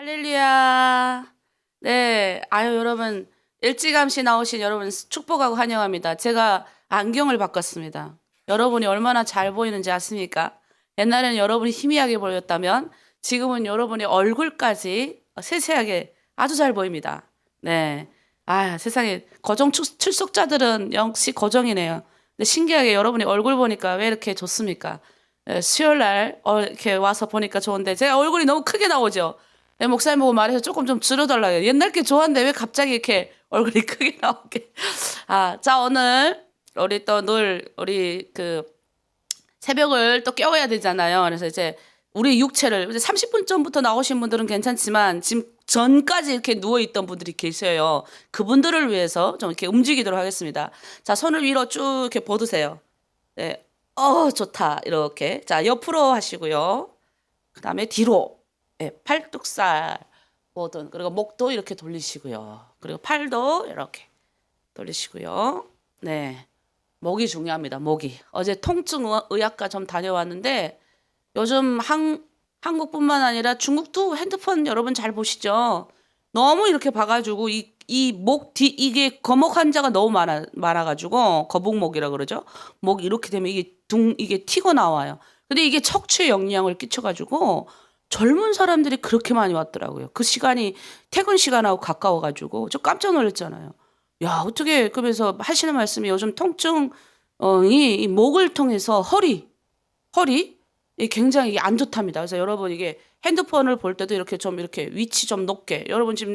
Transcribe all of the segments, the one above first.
할렐루야. 네, 아유 여러분 일찌감치 나오신 여러분 축복하고 환영합니다. 제가 안경을 바꿨습니다. 여러분이 얼마나 잘 보이는지 아십니까? 옛날에는 여러분이 희미하게 보였다면 지금은 여러분의 얼굴까지 세세하게 아주 잘 보입니다. 네, 아 세상에 거정 출석자들은 역시 거정이네요. 근데 신기하게 여러분이 얼굴 보니까 왜 이렇게 좋습니까? 수요일 날 이렇게 와서 보니까 좋은데 제가 얼굴이 너무 크게 나오죠. 목사님 보고 말해서 조금 좀 줄여달라고. 옛날 게 좋았는데 왜 갑자기 이렇게 얼굴이 크게 나오게. 자, 오늘 우리 또 늘 우리 새벽을 또 깨워야 되잖아요. 그래서 이제 우리 육체를 30분 전부터 나오신 분들은 괜찮지만 지금 전까지 이렇게 누워있던 분들이 계셔요. 그분들을 위해서 좀 이렇게 움직이도록 하겠습니다. 자, 손을 위로 쭉 이렇게 뻗으세요. 네. 좋다. 이렇게. 자, 옆으로 하시고요. 그 다음에 뒤로. 네, 팔뚝살 뭐든 그리고 목도 이렇게 돌리시고요. 그리고 팔도 이렇게 돌리시고요. 네, 목이 중요합니다. 목이. 어제 통증 의학과 좀 다녀왔는데 요즘 한국뿐만 아니라 중국도 핸드폰 여러분 잘 보시죠? 너무 이렇게 봐가지고 이 목 뒤 이게 거목 환자가 너무 많아가지고 거북목이라 그러죠. 목 이렇게 되면 이게 튀고 나와요. 근데 이게 척추에 영향을 끼쳐가지고. 젊은 사람들이 그렇게 많이 왔더라고요. 그 시간이 퇴근 시간하고 가까워가지고 저 깜짝 놀랐잖아요. 야, 어떻게 그러면서 하시는 말씀이 요즘 통증이 이 목을 통해서 허리 굉장히 안 좋답니다. 그래서 여러분 이게 핸드폰을 볼 때도 이렇게 좀 이렇게 위치 좀 높게 여러분 지금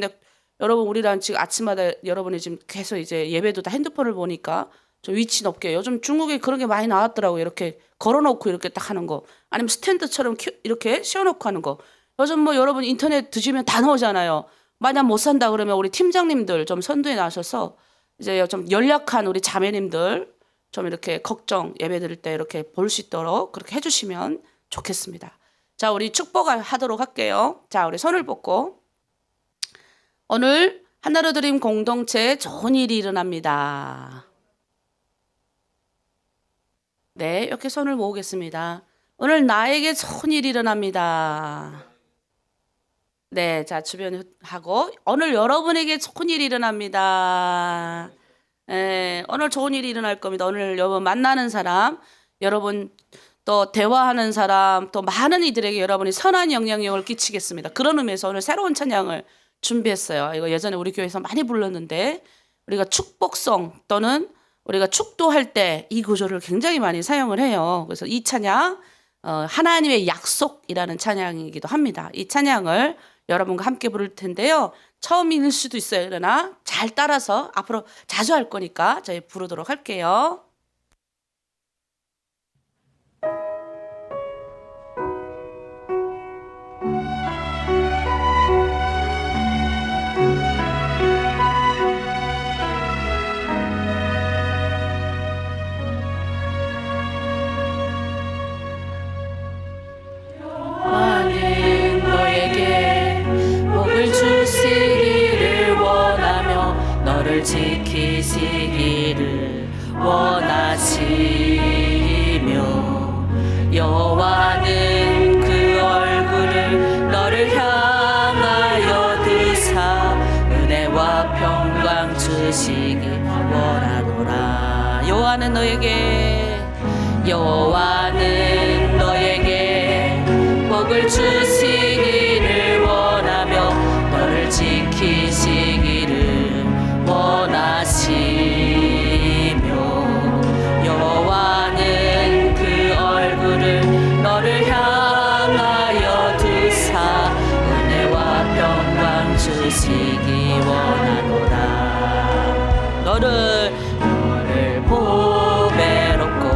여러분 우리랑 지금 아침마다 여러분이 지금 계속 이제 예배도 다 핸드폰을 보니까 좀 위치 높게 요즘 중국에 그런 게 많이 나왔더라고요. 이렇게 걸어놓고 이렇게 딱 하는 거 아니면 스탠드처럼 이렇게 씌워놓고 하는 거 요즘 뭐 여러분 인터넷 드시면 다 나오잖아요. 만약 못 산다 그러면 우리 팀장님들 좀 선두에 나셔서 이제 좀 연약한 우리 자매님들 좀 이렇게 걱정 예배 드릴 때 이렇게 볼 수 있도록 그렇게 해주시면 좋겠습니다. 자, 우리 축복하도록 할게요. 자, 우리 손을 뻗고 오늘 하나로 드림 공동체에 좋은 일이 일어납니다. 네, 이렇게 손을 모으겠습니다. 오늘 나에게 좋은 일이 일어납니다. 네, 자, 주변 하고 오늘 여러분에게 좋은 일이 일어납니다. 네, 오늘 좋은 일이 일어날 겁니다. 오늘 여러분 만나는 사람, 여러분 또 대화하는 사람, 또 많은 이들에게 여러분이 선한 영향력을 끼치겠습니다. 그런 의미에서 오늘 새로운 찬양을 준비했어요. 이거 예전에 우리 교회에서 많이 불렀는데 우리가 축복성 또는 우리가 축도할 때 이 구조를 굉장히 많이 사용을 해요. 그래서 이 찬양 하나님의 약속이라는 찬양이기도 합니다. 이 찬양을 여러분과 함께 부를 텐데요. 처음일 수도 있어요. 그러나 잘 따라서 앞으로 자주 할 거니까 저희 부르도록 할게요. 지키시기를 원하시며 여호와는 그 얼굴을 너를 향하여 드사 은혜와 평강 주시기 원하노라. 여호와는 너에게 복을 주시기를 원하며 너를 지키시기를 원하시며 여호와는 그 얼굴을 너를 향하여 드사 은혜와 평강 주시기 원하노라. 너를 보배롭고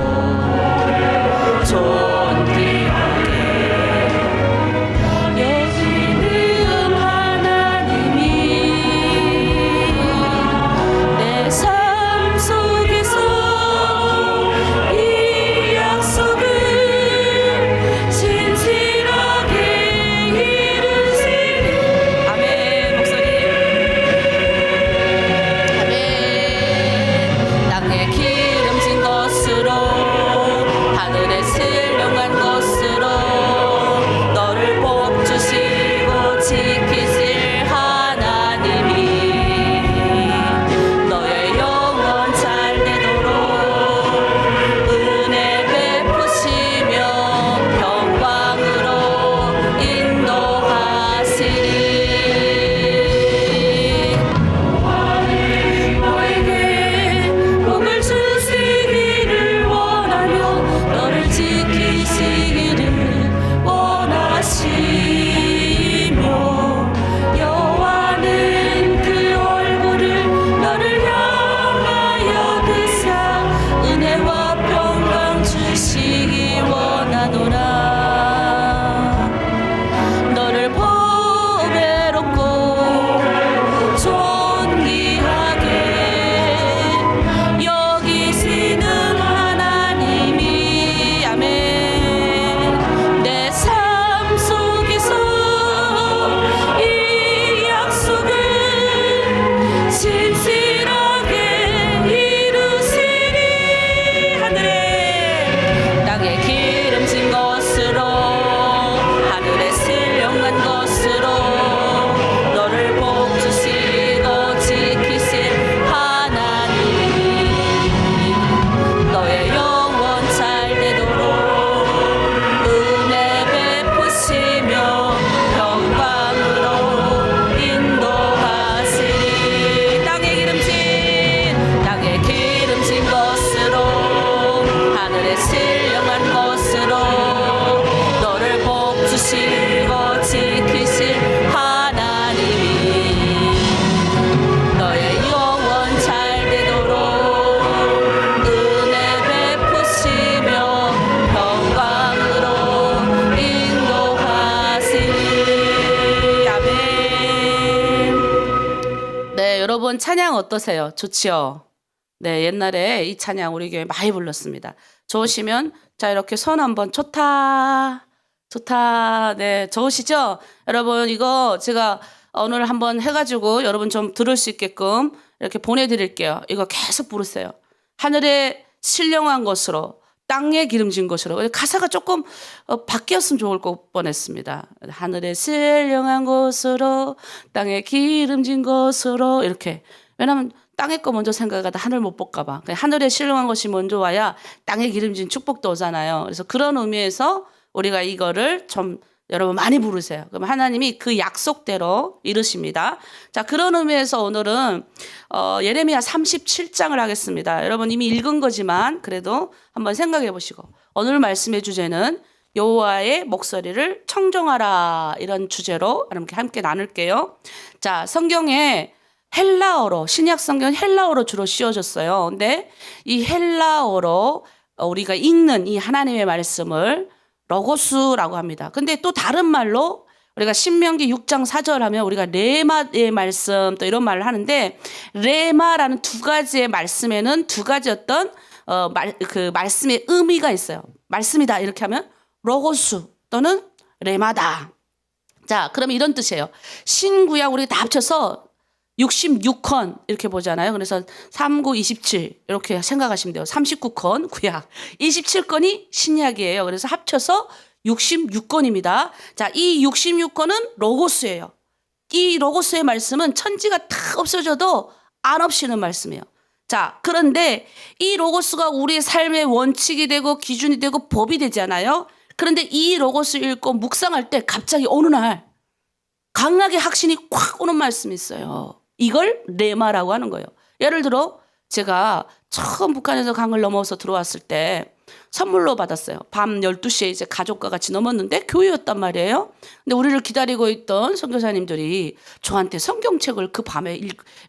찬양 어떠세요? 좋지요? 네, 옛날에 이 찬양 우리 교회 많이 불렀습니다. 좋으시면 자 이렇게 손 한번 좋다 좋다. 네, 좋으시죠? 여러분 이거 제가 오늘 한번 해가지고 여러분 좀 들을 수 있게끔 이렇게 보내드릴게요. 이거 계속 부르세요. 하늘에 신령한 것으로 땅에 기름진 것으로. 가사가 조금 바뀌었으면 좋을 뻔했습니다. 하늘에 신령한 것으로 땅에 기름진 것으로 이렇게. 왜냐하면 땅에 거 먼저 생각하다 하늘 못 볼까 봐. 하늘에 신령한 것이 먼저 와야 땅에 기름진 축복도 오잖아요. 그래서 그런 의미에서 우리가 이거를 좀 여러분 많이 부르세요. 그럼 하나님이 그 약속대로 이루십니다. 자, 그런 의미에서 오늘은 예레미야 37장을 하겠습니다. 여러분 이미 읽은 거지만 그래도 한번 생각해 보시고 오늘 말씀의 주제는 여호와의 목소리를 청정하라 이런 주제로 함께 나눌게요. 자, 성경에 헬라어로 신약 성경 헬라어로 주로 씌워졌어요. 근데 이 헬라어로 우리가 읽는 이 하나님의 말씀을 로고스라고 합니다. 근데 또 다른 말로 우리가 신명기 6장 4절 하면 우리가 레마의 말씀 또 이런 말을 하는데 레마라는 두 가지의 말씀에는 두 가지 어떤 그 말씀의 의미가 있어요. 말씀이다 이렇게 하면 로고스 또는 레마다. 자, 그러면 이런 뜻이에요. 신구약 우리 다 합쳐서 66권 이렇게 보잖아요. 그래서 3, 9, 27 이렇게 생각하시면 돼요. 39권 구약, 27권이 신약이에요. 그래서 합쳐서 66권입니다. 자, 이 66권은 로고스예요. 이 로고스의 말씀은 천지가 다 없어져도 안 없이는 말씀이에요. 자, 그런데 이 로고스가 우리의 삶의 원칙이 되고 기준이 되고 법이 되잖아요. 그런데 이 로고스 읽고 묵상할 때 갑자기 어느 날 강하게 확신이 콱 오는 말씀이 있어요. 이걸 레마라고 하는 거예요. 예를 들어 제가 처음 북한에서 강을 넘어서 들어왔을 때 선물로 받았어요. 밤 12시에 이제 가족과 같이 넘었는데 교회였단 말이에요. 근데 우리를 기다리고 있던 선교사님들이 저한테 성경책을 그 밤에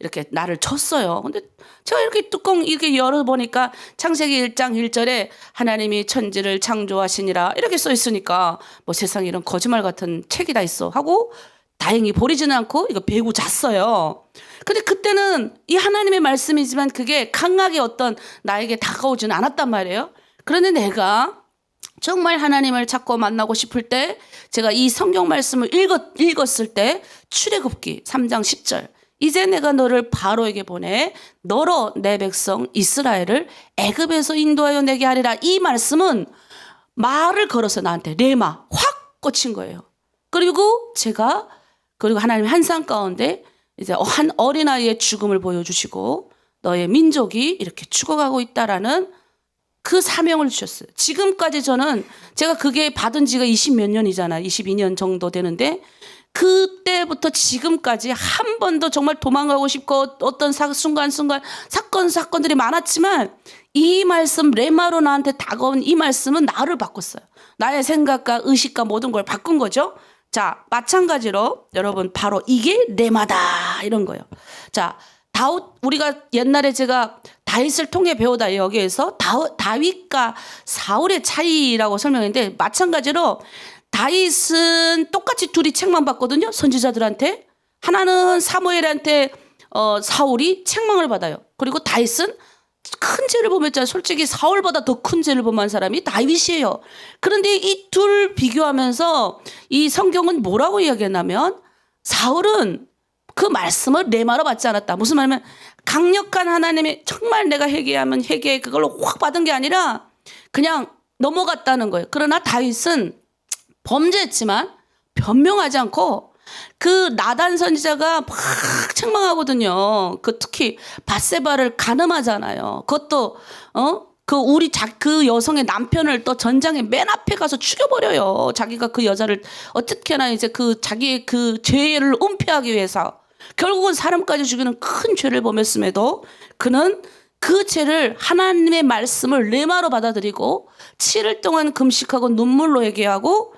이렇게 나를 줬어요. 근데 제가 이렇게 뚜껑 이렇게 열어보니까 창세기 1장 1절에 하나님이 천지를 창조하시니라 이렇게 써 있으니까 뭐 세상에 이런 거짓말 같은 책이 다 있어 하고 다행히 버리지는 않고 이거 베고 잤어요. 근데 그때는 이 하나님의 말씀이지만 그게 강하게 어떤 나에게 다가오지는 않았단 말이에요. 그런데 내가 정말 하나님을 찾고 만나고 싶을 때 제가 이 성경 말씀을 읽었을 때 출애굽기 3장 10절 이제 내가 너를 바로에게 보내 너로 내 백성 이스라엘을 애굽에서 인도하여 내게 하리라. 이 말씀은 말을 걸어서 나한테 레마 확 꽂힌 거예요. 그리고 하나님의 환상 가운데 이제 한 어린아이의 죽음을 보여주시고 너의 민족이 이렇게 죽어가고 있다라는 그 사명을 주셨어요. 지금까지 제가 그게 받은 지가 20몇 년이잖아요. 22년 정도 되는데 그때부터 지금까지 한 번도 정말 도망가고 싶고 어떤 순간순간 사건들이 많았지만 이 말씀 레마로 나한테 다가온 이 말씀은 나를 바꿨어요. 나의 생각과 의식과 모든 걸 바꾼 거죠. 자, 마찬가지로 여러분 바로 이게 레마다 이런 거예요. 자, 우리가 옛날에 제가 다윗을 통해 배우다 여기에서 다윗과 사울의 차이라고 설명했는데 마찬가지로 다윗은 똑같이 둘이 책망 받거든요. 선지자들한테. 하나는 사무엘한테 사울이 책망을 받아요. 그리고 다윗은 큰 죄를 범했잖아요. 솔직히 사울보다 더 큰 죄를 범한 사람이 다윗이에요. 그런데 이 둘 비교하면서 이 성경은 뭐라고 이야기했냐면 사울은 그 말씀을 레마로 받지 않았다. 무슨 말이냐면 강력한 하나님의 정말 내가 회개하면 회개 그걸로 확 받은 게 아니라 그냥 넘어갔다는 거예요. 그러나 다윗은 범죄했지만 변명하지 않고 그 나단 선지자가 막 책망하거든요. 특히 밧세바를 간음하잖아요. 그것도 그 여성의 남편을 또 전장에 맨 앞에 가서 죽여버려요. 자기가 그 여자를 어떻게나 이제 자기의 그 죄를 은폐하기 위해서 결국은 사람까지 죽이는 큰 죄를 범했음에도 그는 그 죄를 하나님의 말씀을 레마로 받아들이고 7일 동안 금식하고 눈물로 회개하고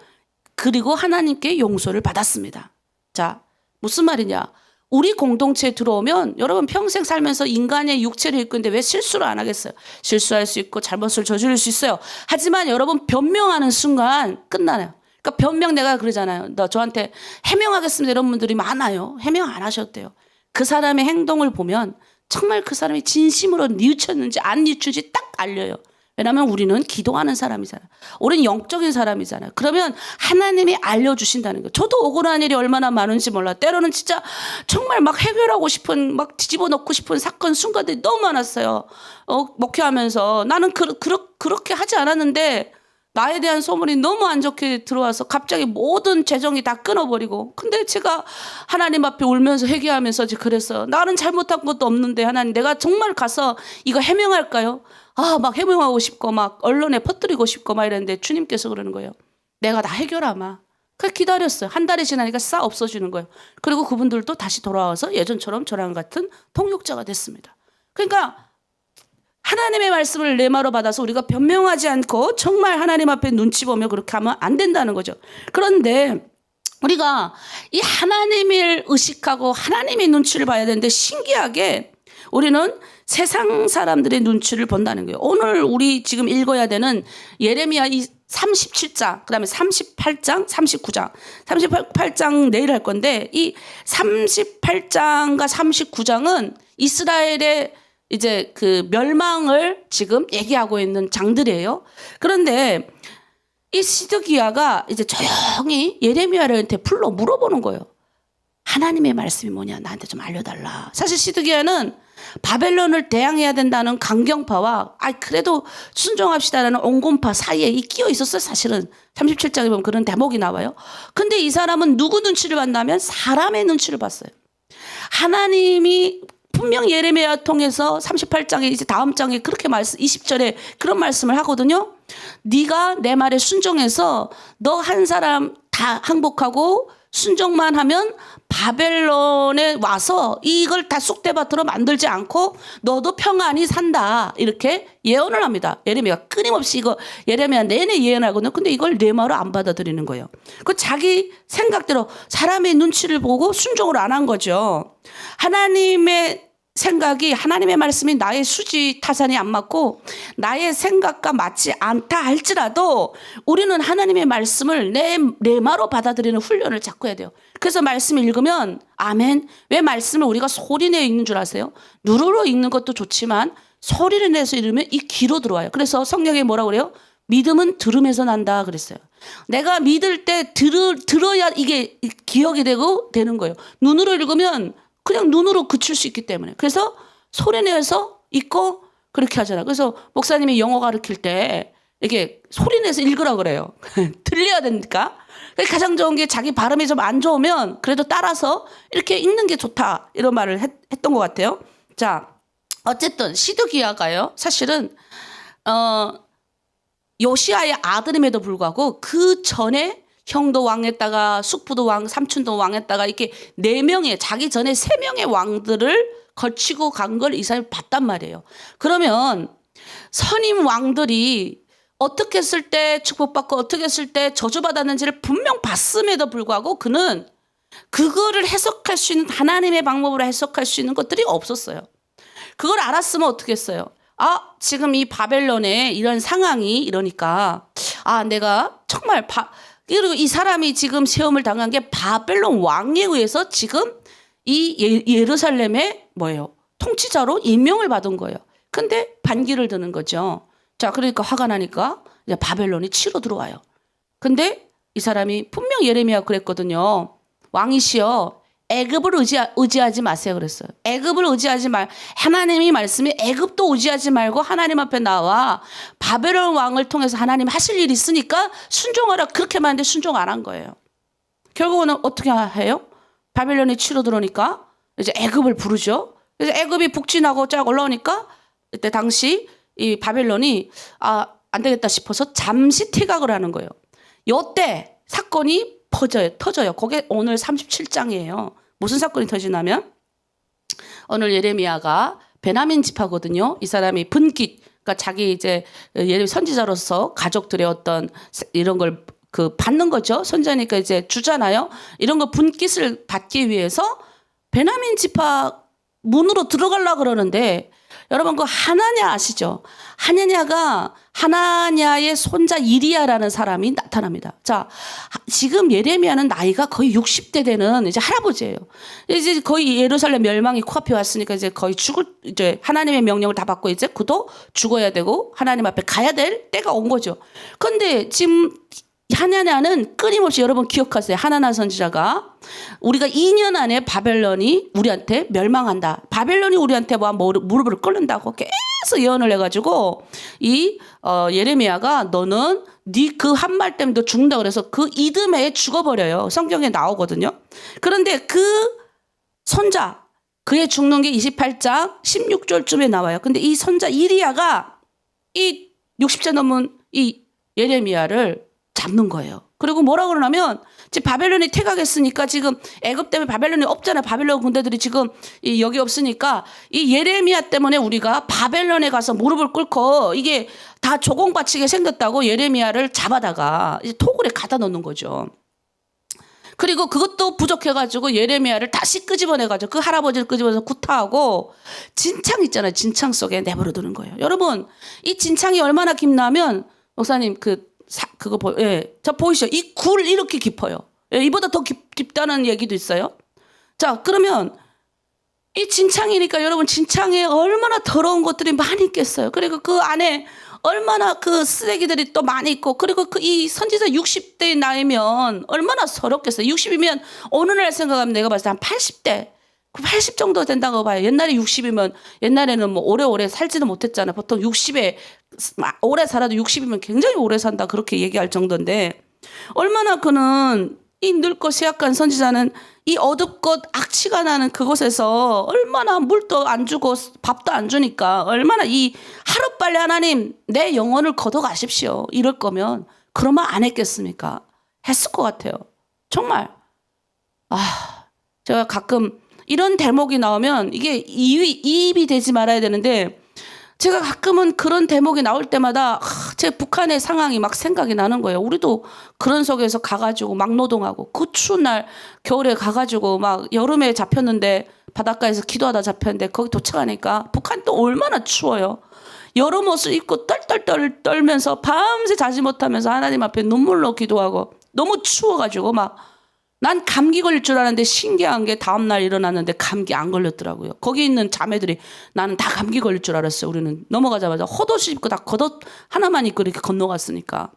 그리고 하나님께 용서를 받았습니다. 자, 무슨 말이냐? 우리 공동체에 들어오면 여러분 평생 살면서 인간의 육체를 입고 있는데 왜 실수를 안 하겠어요? 실수할 수 있고 잘못을 저지를 수 있어요. 하지만 여러분 변명하는 순간 끝나요. 그러니까 변명 내가 그러잖아요. 너 저한테 해명하겠습니다 이런 분들이 많아요. 해명 안 하셔도 돼요. 그 사람의 행동을 보면 정말 그 사람이 진심으로 뉘우쳤는지 안 뉘우쳤는지 딱 알려요. 왜냐하면 우리는 기도하는 사람이잖아요. 우리는 영적인 사람이잖아요. 그러면 하나님이 알려주신다는 거예요. 저도 억울한 일이 얼마나 많은지 몰라. 때로는 진짜 정말 막 해결하고 싶은, 막 뒤집어 놓고 싶은 사건, 순간들이 너무 많았어요. 목회하면서 나는 그렇게 하지 않았는데 나에 대한 소문이 너무 안 좋게 들어와서 갑자기 모든 재정이 다 끊어버리고. 근데 제가 하나님 앞에 울면서 회개하면서 그랬어요. 나는 잘못한 것도 없는데 하나님, 내가 정말 가서 이거 해명할까요? 막 해명하고 싶고 막 언론에 퍼뜨리고 싶고 막 이랬는데 주님께서 그러는 거예요. 내가 다 해결하마. 그래서 기다렸어요. 한 달이 지나니까 싹 없어지는 거예요. 그리고 그분들도 다시 돌아와서 예전처럼 저랑 같은 통역자가 됐습니다. 그러니까 하나님의 말씀을 레마로 받아서 우리가 변명하지 않고 정말 하나님 앞에 눈치 보며 그렇게 하면 안 된다는 거죠. 그런데 우리가 이 하나님을 의식하고 하나님의 눈치를 봐야 되는데 신기하게 우리는 세상 사람들의 눈치를 본다는 거예요. 오늘 우리 지금 읽어야 되는 예레미야 37장, 그 다음에 38장, 39장, 38장 내일 할 건데 이 38장과 39장은 이스라엘의 이제 그 멸망을 지금 얘기하고 있는 장들이에요. 그런데 이 시드기야가 이제 조용히 예레미야한테 불러 물어보는 거예요. 하나님의 말씀이 뭐냐, 나한테 좀 알려달라. 사실 시드기야는 바벨론을 대항해야 된다는 강경파와 그래도 순종합시다라는 온건파 사이에 끼어 있었어요. 사실은 37장에 보면 그런 대목이 나와요. 근데 이 사람은 누구 눈치를 봤냐면 사람의 눈치를 봤어요. 하나님이 분명 예레미야 통해서 38장에 이제 다음 장에 그렇게 20절에 그런 말씀을 하거든요. 네가 내 말에 순종해서 너 한 사람 다 항복하고 순종만 하면 바벨론에 와서 이걸 다 쑥대밭으로 만들지 않고 너도 평안히 산다. 이렇게 예언을 합니다. 예레미야가 끊임없이 이거 예레미야 내내 예언하거든요. 근데 이걸 내 말로 안 받아들이는 거예요. 그 자기 생각대로 사람의 눈치를 보고 순종을 안 한 거죠. 하나님의 생각이, 하나님의 말씀이 나의 수지 타산이 안 맞고 나의 생각과 맞지 않다 할지라도 우리는 하나님의 말씀을 내 말로 받아들이는 훈련을 자꾸 해야 돼요. 그래서 말씀을 읽으면 아멘. 왜 말씀을 우리가 소리내어 읽는 줄 아세요? 누르러 읽는 것도 좋지만 소리를 내서 읽으면 이 귀로 들어와요. 그래서 성경에 뭐라고 그래요? 믿음은 들음에서 난다 그랬어요. 내가 믿을 때 들어야 이게 기억이 되는 거예요. 눈으로 읽으면 그냥 눈으로 그칠 수 있기 때문에. 그래서 소리내서 읽고 그렇게 하잖아요. 그래서 목사님이 영어 가르칠 때 이게 소리내서 읽으라 그래요. 들려야 되니까. 가장 좋은 게 자기 발음이 좀 안 좋으면 그래도 따라서 이렇게 읽는 게 좋다. 이런 말을 했던 것 같아요. 자, 어쨌든 시드기야가요. 사실은 요시야의 아들임에도 불구하고 그 전에 형도 왕했다가 숙부도 왕, 삼촌도 왕했다가 이렇게 4명의 자기 전에 3명의 왕들을 거치고 간 걸 이 사람이 봤단 말이에요. 그러면 선임 왕들이 어떻게 했을 때 축복받고 어떻게 했을 때 저주받았는지를 분명 봤음에도 불구하고 그는 그거를 해석할 수 있는 하나님의 방법으로 해석할 수 있는 것들이 없었어요. 그걸 알았으면 어떻게 했어요? 지금 이 바벨론에 이런 상황이 이러니까 내가 정말 그리고 이 사람이 지금 시험을 당한 게 바벨론 왕에 의해서 지금 이 예루살렘의 통치자로 임명을 받은 거예요. 근데 반기를 드는 거죠. 자, 그러니까 화가 나니까 이제 바벨론이 치러 들어와요. 근데 이 사람이 분명 예레미야가 그랬거든요. 왕이시여 애굽을 의지하지 마세요 그랬어요. 애굽을 의지하지 하나님이 말씀이 애굽도 의지하지 말고 하나님 앞에 나와 바벨론 왕을 통해서 하나님 하실 일이 있으니까 순종하라 그렇게 말했는데 순종 안 한 거예요. 결국은 어떻게 해요? 바벨론이 치러 들어오니까 이제 애굽을 부르죠. 그래서 애굽이 북진하고 쫙 올라오니까 이때 당시 이 바벨론이 안 되겠다 싶어서 잠시 퇴각을 하는 거예요. 요때 사건이 터져요. 그게 오늘 37장이에요. 무슨 사건이 터지냐면 오늘 예레미야가 베냐민 지파거든요. 이 사람이 분깃, 그러니까 자기 이제 예레미야 선지자로서 가족들의 어떤 이런 걸 받는 거죠. 선지자니까 이제 주잖아요. 이런 거 분깃을 받기 위해서 베냐민 지파 문으로 들어가려고 그러는데 여러분 그 하나냐 아시죠? 하나냐가 하나냐의 손자 이리야라는 사람이 나타납니다. 자, 지금 예레미야는 나이가 거의 60대 되는 이제 할아버지예요. 이제 거의 예루살렘 멸망이 코앞에 왔으니까 이제 거의 이제 하나님의 명령을 다 받고 이제 그도 죽어야 되고 하나님 앞에 가야 될 때가 온 거죠. 그런데 지금 하나냐는 끊임없이 여러분 기억하세요. 하나나 선지자가 우리가 2년 안에 바벨론이 우리한테 멸망한다. 바벨론이 우리한테 무릎을 꿇는다고 계속 예언을 해가지고 이 예레미야가 너는 네 그 한 말 때문에 너 죽는다 그래서 그 이듬해에 죽어버려요. 성경에 나오거든요. 그런데 그 손자 그의 죽는 게 28장 16절쯤에 나와요. 근데 이 손자 이리야가 이 60세 넘은 이 예레미야를 잡는 거예요. 그리고 뭐라 그러냐면 이제 바벨론이 퇴각했으니까 지금 애굽 때문에 바벨론이 없잖아요. 바벨론 군대들이 지금 여기 없으니까 이 예레미야 때문에 우리가 바벨론에 가서 무릎을 꿇고 이게 다 조공바치게 생겼다고 예레미야를 잡아다가 이제 토굴에 갖다 놓는 거죠. 그리고 그것도 부족해가지고 예레미야를 다시 끄집어내가지고 그 할아버지를 끄집어내서 구타하고 진창 있잖아요. 진창 속에 내버려두는 거예요. 여러분 이 진창이 얼마나 깊냐면 목사님 저 보이시죠? 이 굴 이렇게 깊어요. 예, 이보다 더 깊다는 얘기도 있어요. 자, 그러면 이 진창이니까 여러분 진창에 얼마나 더러운 것들이 많이 있겠어요. 그리고 그 안에 얼마나 그 쓰레기들이 또 많이 있고 그리고 이 선지자 60대 나이면 얼마나 서럽겠어요. 60이면 오늘날 생각하면 내가 봤을 때 한 80대 80 정도 된다고 봐요. 옛날에 60이면 옛날에는 뭐 오래오래 살지도 못했잖아요. 보통 60에 오래 살아도 60이면 굉장히 오래 산다 그렇게 얘기할 정도인데 얼마나 그는 이 늙고 쇠약한 선지자는 이 어둡고 악취가 나는 그곳에서 얼마나 물도 안 주고 밥도 안 주니까 얼마나 이 하루빨리 하나님 내 영혼을 걷어가십시오. 이럴 거면 그러면 안 했겠습니까? 했을 것 같아요. 정말. 제가 가끔 이런 대목이 나오면 이게 이입이 되지 말아야 되는데 제가 가끔은 그런 대목이 나올 때마다 제 북한의 상황이 막 생각이 나는 거예요. 우리도 그런 속에서 가가지고 막 노동하고 그 추운 날 겨울에 가가지고 막 여름에 잡혔는데 바닷가에서 기도하다 잡혔는데 거기 도착하니까 북한 또 얼마나 추워요. 여름 옷을 입고 떨떨떨 떨면서 밤새 자지 못하면서 하나님 앞에 눈물로 기도하고 너무 추워가지고 막 난 감기 걸릴 줄 알았는데 신기한 게 다음날 일어났는데 감기 안 걸렸더라고요. 거기 있는 자매들이 나는 다 감기 걸릴 줄 알았어요. 우리는 넘어가자마자 헛옷 입고 다 겉옷 하나만 입고 이렇게 건너갔으니까.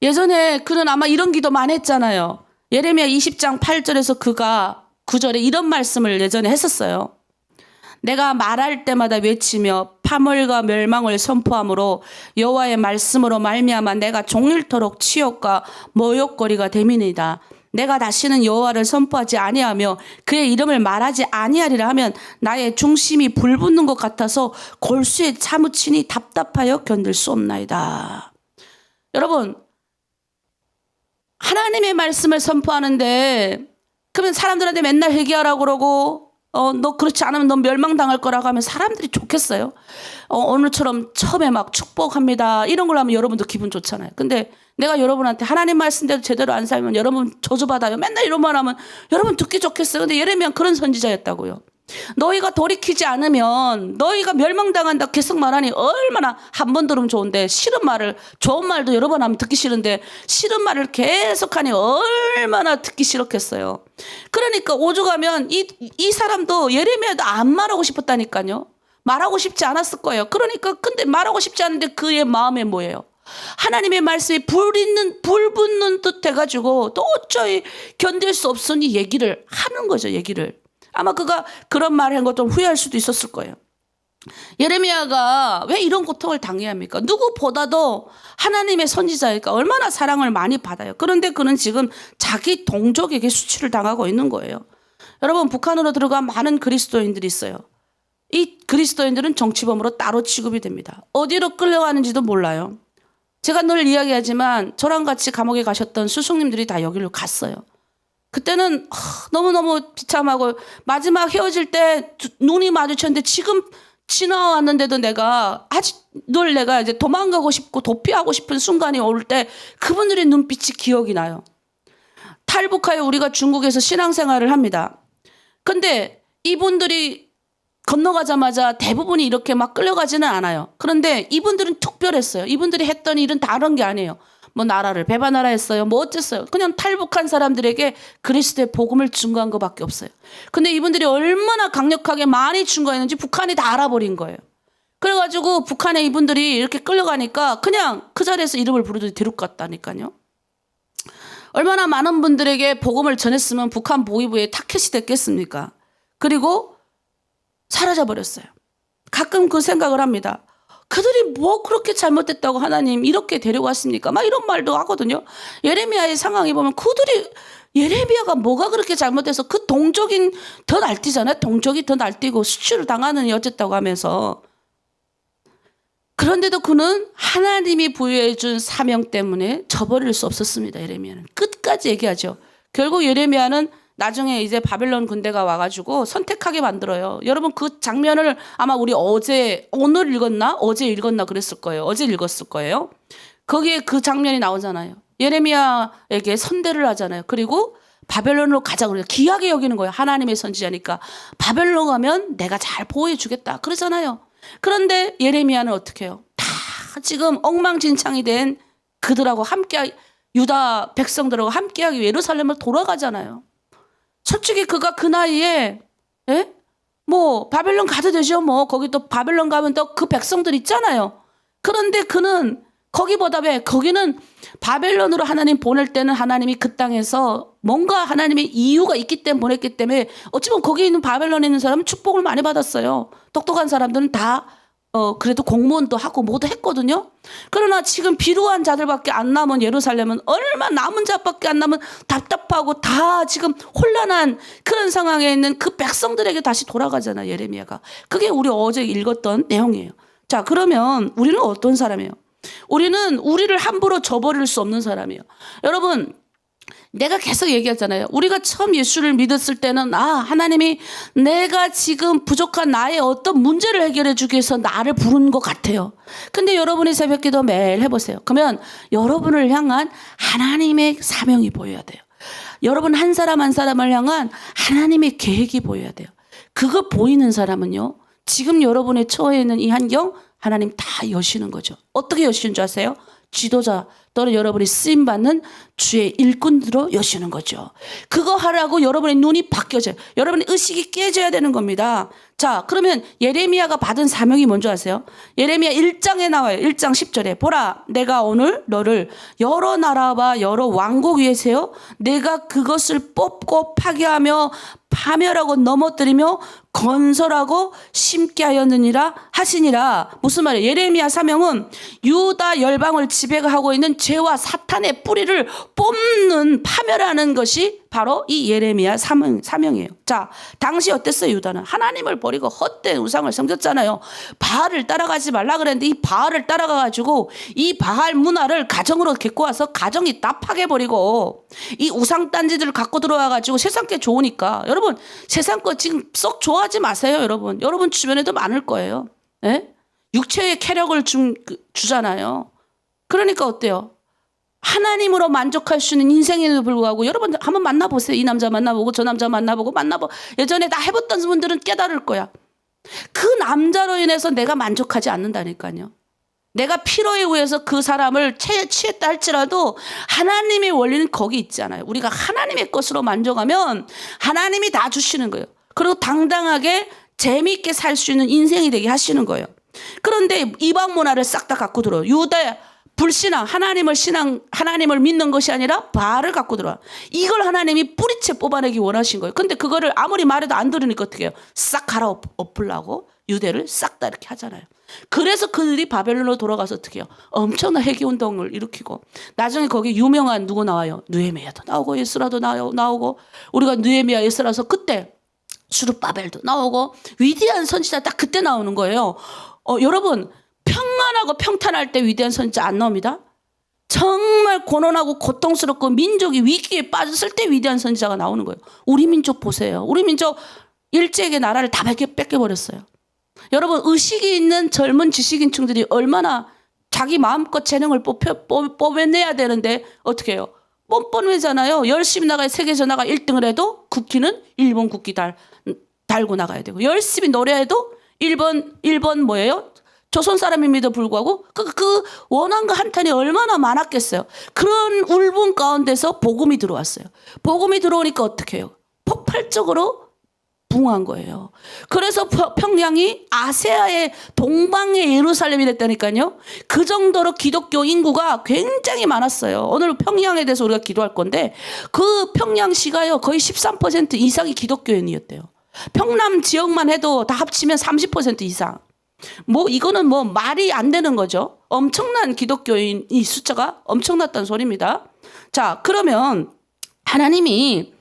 예전에 그는 아마 이런 기도 많이 했잖아요. 예레미야 20장 8절에서 그가 9절에 이런 말씀을 예전에 했었어요. 내가 말할 때마다 외치며 파멸과 멸망을 선포함으로 여호와의 말씀으로 말미암아 내가 종일토록 치욕과 모욕거리가 됨이니이다. 내가 다시는 여호와를 선포하지 아니하며 그의 이름을 말하지 아니하리라 하면 나의 중심이 불붙는 것 같아서 골수에 차무치니 답답하여 견딜 수 없나이다. 여러분 하나님의 말씀을 선포하는데 그러면 사람들한테 맨날 회개하라고 그러고 너 그렇지 않으면 너 멸망당할 거라고 하면 사람들이 좋겠어요? 오늘처럼 처음에 막 축복합니다. 이런 걸 하면 여러분도 기분 좋잖아요. 근데 내가 여러분한테 하나님 말씀대로 제대로 안 살면 여러분 저주받아요. 맨날 이런 말 하면 여러분 듣기 좋겠어요. 근데 예레미야는 그런 선지자였다고요. 너희가 돌이키지 않으면 너희가 멸망당한다 계속 말하니 얼마나 한 번 들으면 좋은데 싫은 말을 좋은 말도 여러 번 하면 듣기 싫은데 싫은 말을 계속하니 얼마나 듣기 싫었겠어요. 그러니까 오죽하면 이 사람도 예레미야도 안 말하고 싶었다니까요. 말하고 싶지 않았을 거예요. 그러니까 근데 말하고 싶지 않은데 그의 마음에 뭐예요? 하나님의 말씀이 불 붙는 듯 해가지고 도저히 견딜 수 없으니 얘기를 하는 거죠. 얘기를. 아마 그가 그런 말을 한 거 좀 후회할 수도 있었을 거예요. 예레미야가 왜 이런 고통을 당해야 합니까? 누구보다도 하나님의 선지자니까 얼마나 사랑을 많이 받아요. 그런데 그는 지금 자기 동족에게 수치를 당하고 있는 거예요. 여러분 북한으로 들어간 많은 그리스도인들이 있어요. 이 그리스도인들은 정치범으로 따로 취급이 됩니다. 어디로 끌려가는지도 몰라요. 제가 늘 이야기하지만 저랑 같이 감옥에 가셨던 스승님들이 다 여기로 갔어요. 그때는 너무너무 비참하고 마지막 헤어질 때 눈이 마주쳤는데 지금 지나왔는데도 내가 아직 늘 내가 이제 도망가고 싶고 도피하고 싶은 순간이 올 때 그분들의 눈빛이 기억이 나요. 탈북하여 우리가 중국에서 신앙생활을 합니다. 근데 이분들이 건너가자마자 대부분이 이렇게 막 끌려가지는 않아요. 그런데 이분들은 특별했어요. 이분들이 했던 일은 다른 게 아니에요. 뭐 나라를 배반하라 했어요. 뭐 어쨌어요. 그냥 탈북한 사람들에게 그리스도의 복음을 증거한 것밖에 없어요. 근데 이분들이 얼마나 강력하게 많이 증거했는지 북한이 다 알아버린 거예요. 그래가지고 북한에 이분들이 이렇게 끌려가니까 그냥 그 자리에서 이름을 부르더니 데려갔다니까요. 얼마나 많은 분들에게 복음을 전했으면 북한 보위부에 타켓이 됐겠습니까? 그리고 사라져버렸어요. 가끔 그 생각을 합니다. 그들이 뭐 그렇게 잘못됐다고 하나님 이렇게 데려갔습니까? 막 이런 말도 하거든요. 예레미야의 상황에 보면 그들이 예레미야가 뭐가 그렇게 잘못해서 그 동족인 더 날뛰잖아요. 동족이 더 날뛰고 수출을 당하느니 어쨌다고 하면서. 그런데도 그는 하나님이 부여해 준 사명 때문에 저버릴 수 없었습니다. 예레미야는 끝까지 얘기하죠. 결국 예레미야는 나중에 이제 바벨론 군대가 와가지고 선택하게 만들어요. 여러분 그 장면을 아마 우리 오늘 읽었나? 어제 읽었나 그랬을 거예요. 어제 읽었을 거예요. 거기에 그 장면이 나오잖아요. 예레미야에게 선대를 하잖아요. 그리고 바벨론으로 가자고 그래요. 귀하게 여기는 거예요. 하나님의 선지자니까. 바벨론 가면 내가 잘 보호해 주겠다. 그러잖아요. 그런데 예레미야는 어떻게 해요? 다 지금 엉망진창이 된 그들하고 함께 유다 백성들하고 함께하기 위해 예루살렘을 돌아가잖아요. 솔직히 그가 그 나이에 뭐 바벨론 가도 되죠. 뭐 거기 또 바벨론 가면 또 그 백성들 있잖아요. 그런데 그는 거기보다 왜 거기는 바벨론으로 하나님 보낼 때는 하나님이 그 땅에서 뭔가 하나님의 이유가 있기 때문에 보냈기 때문에 어찌 보면 거기 있는 바벨론에 있는 사람은 축복을 많이 받았어요. 똑똑한 사람들은 다 그래도 공무원도 하고 뭐도 했거든요. 그러나 지금 비루한 자들밖에 안 남은 예루살렘은 얼마 남은 자밖에 안 남은 답답하고 다 지금 혼란한 그런 상황에 있는 그 백성들에게 다시 돌아가잖아 예레미야가. 그게 우리 어제 읽었던 내용이에요. 자, 그러면 우리는 어떤 사람이에요? 우리는 우리를 함부로 저버릴 수 없는 사람이에요. 여러분, 내가 계속 얘기하잖아요. 우리가 처음 예수를 믿었을 때는 하나님이 내가 지금 부족한 나의 어떤 문제를 해결해 주기 위해서 나를 부른 것 같아요. 근데 여러분이 새벽기도 매일 해보세요. 그러면 여러분을 향한 하나님의 사명이 보여야 돼요. 여러분 한 사람 한 사람을 향한 하나님의 계획이 보여야 돼요. 그거 보이는 사람은요. 지금 여러분의 처해 있는 이 환경 하나님 다 여시는 거죠. 어떻게 여시는 줄 아세요? 지도자 또는 여러분이 쓰임받는 주의 일꾼들로 여시는 거죠. 그거 하라고 여러분의 눈이 바뀌어져요. 여러분의 의식이 깨져야 되는 겁니다. 자, 그러면 예레미야가 받은 사명이 뭔지 아세요? 예레미야 1장에 나와요. 1장 10절에 보라 내가 오늘 너를 여러 나라와 여러 왕국 위에 세워 내가 그것을 뽑고 파괴하며 파멸하고 넘어뜨리며 건설하고 심게 하였느니라 하시니라. 무슨 말이에요? 예레미야 사명은 유다 열방을 지배하고 있는 죄와 사탄의 뿌리를 뽑는 파멸하는 것이 바로 이 예레미야 사명이에요. 자, 당시 어땠어요? 유다는 하나님을 버리고 헛된 우상을 섬겼잖아요. 바알을 따라가지 말라 그랬는데 이 바알을 따라가가지고 이 바알 문화를 가정으로 갖고 와서 가정이 다 파괴버리고 이 우상 딴지들을 갖고 들어와가지고 세상 게 좋으니까. 여러분 세상 거 지금 썩 좋아하지 마세요. 여러분 주변에도 많을 거예요. 예? 육체의 쾌락을 주잖아요. 그러니까 어때요? 하나님으로 만족할 수 있는 인생에도 불구하고 여러분 한번 만나보세요. 이 남자 만나보고 저 남자 만나보고 예전에 다 해봤던 분들은 깨달을 거야. 그 남자로 인해서 내가 만족하지 않는다니까요. 내가 필요에 의해서 그 사람을 취했다 할지라도 하나님의 원리는 거기 있지 않아요. 우리가 하나님의 것으로 만족하면 하나님이 다 주시는 거예요. 그리고 당당하게 재미있게 살 수 있는 인생이 되게 하시는 거예요. 그런데 이방 문화를 싹 다 갖고 들어요. 유다 불신앙, 하나님을 믿는 것이 아니라 바알을 갖고 들어와. 이걸 하나님이 뿌리채 뽑아내기 원하신 거예요. 근데 그거를 아무리 말해도 안 들으니까 어떻게 해요? 싹 갈아엎으려고 유대를 싹 다 이렇게 하잖아요. 그래서 그들이 바벨론으로 돌아가서 어떻게 해요? 엄청난 회개운동을 일으키고 나중에 거기 유명한 누구 나와요? 느헤미야도 나오고 에스라도 나오고 우리가 느헤미야 에스라서 그때 수룹바벨도 나오고 위대한 선지자 딱 그때 나오는 거예요. 여러분 평안하고 평탄할 때 위대한 선지자 안 나옵니다. 정말 고난하고 고통스럽고 민족이 위기에 빠졌을 때 위대한 선지자가 나오는 거예요. 우리 민족 보세요. 우리 민족 일제에게 나라를 다 뺏겨버렸어요. 여러분 의식이 있는 젊은 지식인층들이 얼마나 자기 마음껏 재능을 뽑아내야 되는데 어떻게 해요? 뻔뻔하잖아요. 열심히 나가 세계에서 나가 1등을 해도 국기는 일본 국기 달고 나가야 되고 열심히 노래해도 1번 뭐예요? 조선 사람임에도 불구하고 그 원한과 한탄이 얼마나 많았겠어요. 그런 울분 가운데서 복음이 들어왔어요. 복음이 들어오니까 어떻게 해요? 폭발적으로 붕한 거예요. 그래서 평양이 아세아의 동방의 예루살렘이 됐다니까요. 그 정도로 기독교 인구가 굉장히 많았어요. 오늘 평양에 대해서 우리가 기도할 건데 그 평양시가요 거의 13% 이상이 기독교인이었대요. 평남 지역만 해도 다 합치면 30% 이상. 뭐 이거는 뭐 말이 안 되는 거죠. 엄청난 기독교인 이 숫자가 엄청났다는 소리입니다. 자, 그러면 하나님이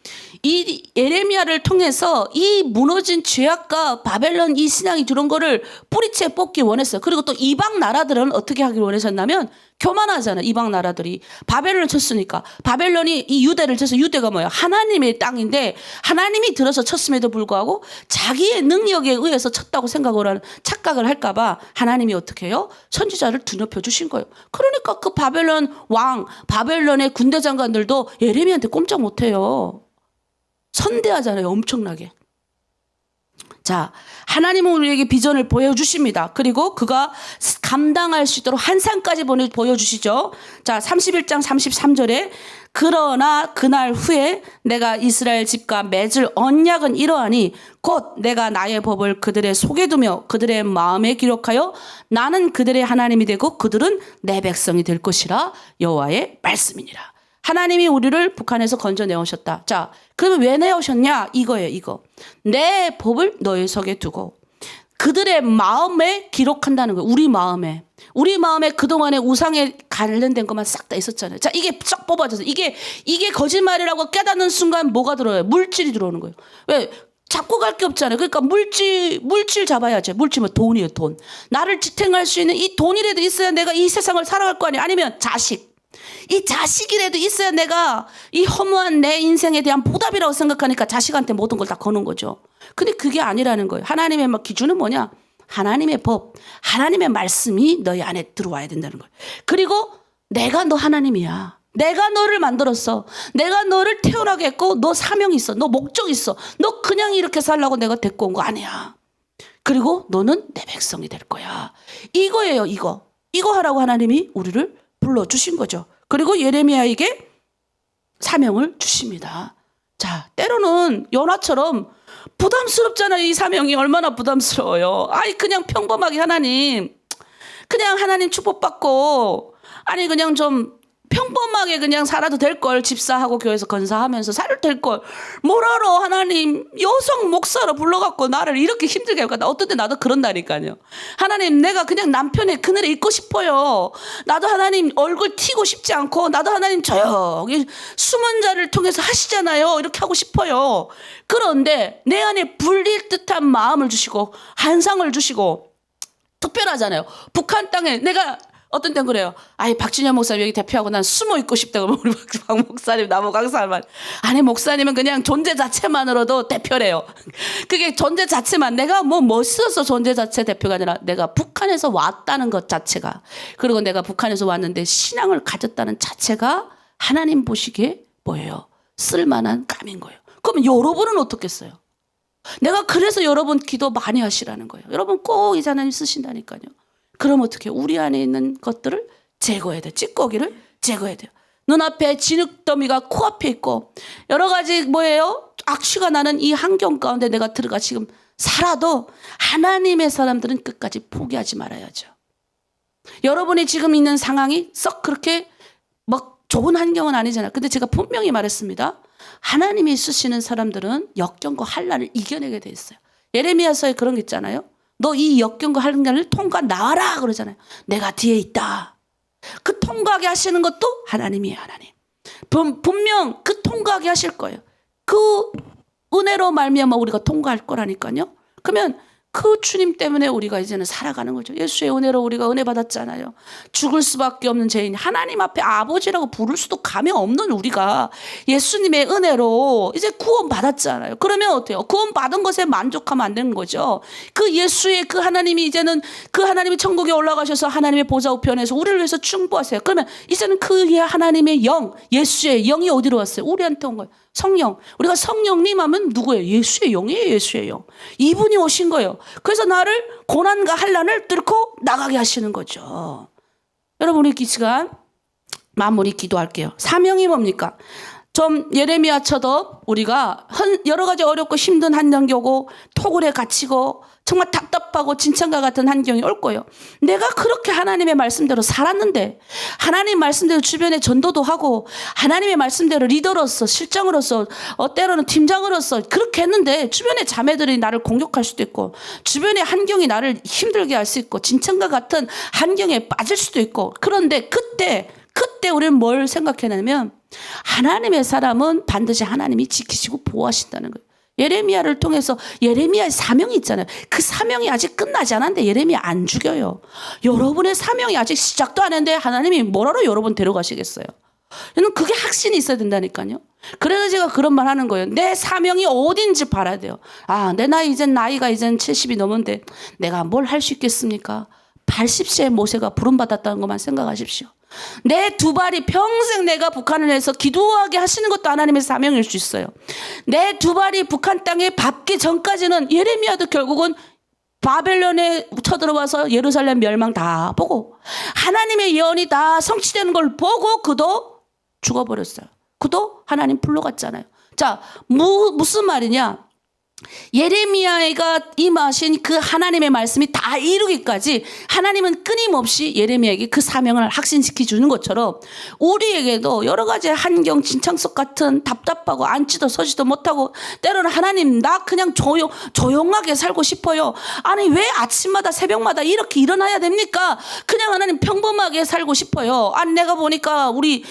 이 예레미야를 통해서 이 무너진 죄악과 바벨론 이 신앙이 들어온 거를 뿌리채 뽑기 원했어요. 그리고 또 이방 나라들은 어떻게 하길 원하셨냐면 교만하잖아요. 이방 나라들이 바벨론을 쳤으니까 바벨론이 이 유대를 쳐서 유대가 뭐예요? 하나님의 땅인데 하나님이 들어서 쳤음에도 불구하고 자기의 능력에 의해서 쳤다고 생각을 하는 착각을 할까 봐 하나님이 어떻게 해요? 선지자를 드높여 주신 거예요. 그러니까 그 바벨론 왕, 바벨론의 군대 장관들도 예레미야한테 꼼짝 못 해요. 선대하잖아요. 엄청나게. 자, 하나님은 우리에게 비전을 보여주십니다. 그리고 그가 감당할 수 있도록 한 산까지 보여주시죠. 자, 31장 33절에 그러나 그날 후에 내가 이스라엘 집과 맺을 언약은 이러하니 곧 내가 나의 법을 그들의 속에 두며 그들의 마음에 기록하여 나는 그들의 하나님이 되고 그들은 내 백성이 될 것이라 여호와의 말씀이니라. 하나님이 우리를 북한에서 건져내오셨다. 자, 그러면 왜 내오셨냐? 이거예요, 이거. 내 법을 너희 속에 두고 그들의 마음에 기록한다는 거예요. 우리 마음에. 우리 마음에 그동안에 우상에 관련된 것만 싹 다 있었잖아요. 자, 이게 쫙 뽑아져서 이게 거짓말이라고 깨닫는 순간 뭐가 들어요? 물질이 들어오는 거예요. 왜? 잡고 갈 게 없잖아요. 그러니까 물질 잡아야죠. 물질 뭐 돈이에요, 돈. 나를 지탱할 수 있는 이 돈이라도 있어야 내가 이 세상을 살아갈 거 아니에요. 아니면 자식. 이 자식이라도 있어야 내가 이 허무한 내 인생에 대한 보답이라고 생각하니까 자식한테 모든 걸 다 거는 거죠. 근데 그게 아니라는 거예요. 하나님의 기준은 뭐냐? 하나님의 법, 하나님의 말씀이 너희 안에 들어와야 된다는 거예요. 그리고 내가 너 하나님이야. 내가 너를 만들었어. 내가 너를 태어나게 했고 너 사명이 있어. 너 목적 있어. 너 그냥 이렇게 살라고 내가 데리고 온 거 아니야. 그리고 너는 내 백성이 될 거야. 이거예요, 이거. 이거 하라고 하나님이 우리를 불러주신 거죠. 그리고 예레미야에게 사명을 주십니다. 자, 때로는 연화처럼 부담스럽잖아요. 이 사명이 얼마나 부담스러워요. 아이, 그냥 평범하게 그냥 하나님 축복받고, 아니, 그냥 좀 평범하게 그냥 살아도 될 걸, 집사하고 교회에서 건사하면서 살아도 될 걸, 뭐라로 하나님 여성 목사로 불러갖고 나를 이렇게 힘들게 할까? 어떤 때 나도 그런다니까요. 하나님, 내가 그냥 남편의 그늘에 있고 싶어요. 나도 하나님 얼굴 튀고 싶지 않고, 나도 하나님 조용히 숨은 자를 통해서 하시잖아요. 이렇게 하고 싶어요. 그런데 내 안에 불릴 듯한 마음을 주시고 한상을 주시고 특별하잖아요. 북한 땅에 내가 어떤 땐 그래요. 아이, 박진영 목사님 여기 대표하고 난 숨어 있고 싶다고. 우리 박 목사님, 나무 강사만. 아니, 목사님은 그냥 존재 자체만으로도 대표래요. 그게 존재 자체만. 내가 뭐 멋있어서 존재 자체 대표가 아니라 내가 북한에서 왔다는 것 자체가. 그리고 내가 북한에서 왔는데 신앙을 가졌다는 자체가 하나님 보시기에 뭐예요? 쓸만한 감인 거예요. 그러면 여러분은 어떻겠어요? 내가 그래서 여러분 기도 많이 하시라는 거예요. 여러분 꼭 이제 하나님 쓰신다니까요. 그럼 어떻게 우리 안에 있는 것들을 제거해야 돼요. 찌꺼기를 제거해야 돼요. 눈앞에 진흙더미가 코앞에 있고 여러 가지 뭐예요? 악취가 나는 이 환경 가운데 내가 들어가 지금 살아도 하나님의 사람들은 끝까지 포기하지 말아야죠. 여러분이 지금 있는 상황이 썩 그렇게 막 좋은 환경은 아니잖아요. 근데 제가 분명히 말했습니다. 하나님이 쓰시는 사람들은 역경과 환난을 이겨내게 돼 있어요. 예레미야서에 그런 게 있잖아요. 너 이 역경과 환난을 통과 나와라 그러잖아요. 내가 뒤에 있다. 그 통과하게 하시는 것도 하나님이에요. 하나님. 분명 그 통과하게 하실 거예요. 그 은혜로 말미암아 우리가 통과할 거라니까요. 그러면 그 주님 때문에 우리가 이제는 살아가는 거죠. 예수의 은혜로 우리가 은혜 받았잖아요. 죽을 수밖에 없는 죄인, 하나님 앞에 아버지라고 부를 수도 감이 없는 우리가 예수님의 은혜로 이제 구원 받았잖아요. 그러면 어때요? 구원 받은 것에 만족하면 안 되는 거죠. 그 예수의 그 하나님이 이제는 그 하나님이 천국에 올라가셔서 하나님의 보좌 우편에서 우리를 위해서 충보하세요. 그러면 이제는 그 하나님의 영, 예수의 영이 어디로 왔어요? 우리한테 온 거예요. 성령. 우리가 성령님 하면 누구예요? 예수의 영이에요. 예수의 영. 이분이 오신 거예요. 그래서 나를 고난과 환난을 뚫고 나가게 하시는 거죠. 여러분, 우리 이 시간 마무리 기도할게요. 사명이 뭡니까? 좀 예레미야처럼 우리가 여러 가지 어렵고 힘든 환경이 오고 토굴에 갇히고 정말 답답하고 진창과 같은 환경이 올 거예요. 내가 그렇게 하나님의 말씀대로 살았는데, 하나님 말씀대로 주변에 전도도 하고 하나님의 말씀대로 리더로서, 실장으로서, 때로는 팀장으로서 그렇게 했는데 주변의 자매들이 나를 공격할 수도 있고, 주변의 환경이 나를 힘들게 할 수 있고, 진창과 같은 환경에 빠질 수도 있고, 그런데 그때 우리는 뭘 생각해내냐면 하나님의 사람은 반드시 하나님이 지키시고 보호하신다는 거예요. 예레미야를 통해서 예레미야의 사명이 있잖아요. 그 사명이 아직 끝나지 않았는데 예레미야 안 죽여요. 여러분의 사명이 아직 시작도 안 했는데 하나님이 뭐라로 여러분 데려가시겠어요? 저는 그게 확신이 있어야 된다니까요. 그래서 제가 그런 말 하는 거예요. 내 사명이 어딘지 봐야 돼요. 내 나이가 이젠 70이 넘었는데 내가 뭘 할 수 있겠습니까? 80세의 모세가 부름받았다는 것만 생각하십시오. 내 두 발이 평생 내가 북한을 해서 기도하게 하시는 것도 하나님의 사명일 수 있어요. 내 두 발이 북한 땅에 밟기 전까지는 예레미야도 결국은 바벨론에 쳐들어와서 예루살렘 멸망 다 보고 하나님의 예언이 다 성취되는 걸 보고 그도 죽어버렸어요. 그도 하나님 불러갔잖아요. 자, 무슨 말이냐? 예레미야가 임하신 그 하나님의 말씀이 다 이루기까지 하나님은 끊임없이 예레미야에게 그 사명을 확신시켜 주는 것처럼 우리에게도 여러 가지 환경 진창석 같은 답답하고 앉지도 서지도 못하고 때로는 하나님 나 그냥 조용하게 살고 싶어요. 아니 왜 아침마다 새벽마다 이렇게 일어나야 됩니까? 그냥 하나님 평범하게 살고 싶어요. 아니 내가 보니까 우리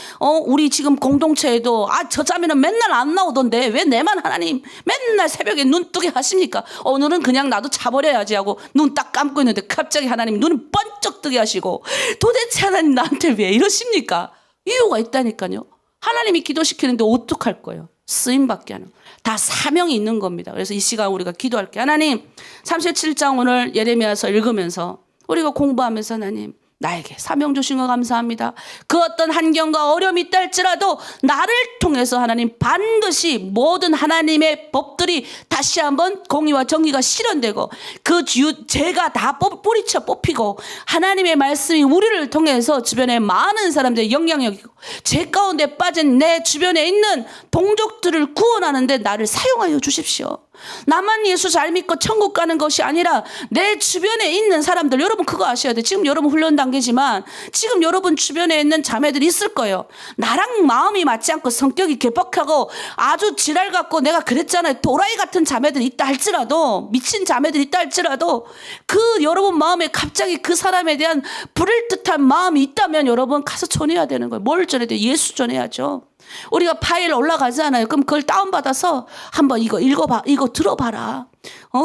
지금 공동체에도 저 자매는 맨날 안 나오던데 왜 내만 하나님 맨날 새벽에 눈 뜨게 하십니까? 오늘은 그냥 나도 자버려야지 하고 눈 딱 감고 있는데 갑자기 하나님 눈을 번쩍 뜨게 하시고 도대체 하나님 나한테 왜 이러십니까? 이유가 있다니까요. 하나님이 기도시키는데 어떡할 거예요? 쓰임받게 하는 다 사명이 있는 겁니다. 그래서 이 시간 우리가 기도할게요. 하나님 37장 오늘 예레미야서 읽으면서 우리가 공부하면서 하나님 나에게 사명 주신 거 감사합니다. 그 어떤 환경과 어려움이 있다 할지라도 나를 통해서 하나님 반드시 모든 하나님의 법들이 다시 한번 공의와 정의가 실현되고 그 죄가 다 뿌리쳐 뽑히고 하나님의 말씀이 우리를 통해서 주변에 많은 사람들의 영향력이 있고 죄 가운데 빠진 내 주변에 있는 동족들을 구원하는데 나를 사용하여 주십시오. 나만 예수 잘 믿고 천국 가는 것이 아니라 내 주변에 있는 사람들, 여러분 그거 아셔야 돼요. 지금 여러분 훈련 단계지만 지금 여러분 주변에 있는 자매들이 있을 거예요. 나랑 마음이 맞지 않고 성격이 개박하고 아주 지랄 같고 내가 그랬잖아요. 도라이 같은 자매들이 있다 할지라도 미친 자매들이 있다 할지라도 그 여러분 마음에 갑자기 그 사람에 대한 불을 듯한 마음이 있다면 여러분 가서 전해야 되는 거예요. 뭘 전해야 돼요? 예수 전해야죠. 우리가 파일 올라가잖아요. 그럼 그걸 다운받아서 한번 이거 읽어봐, 이거 들어봐라.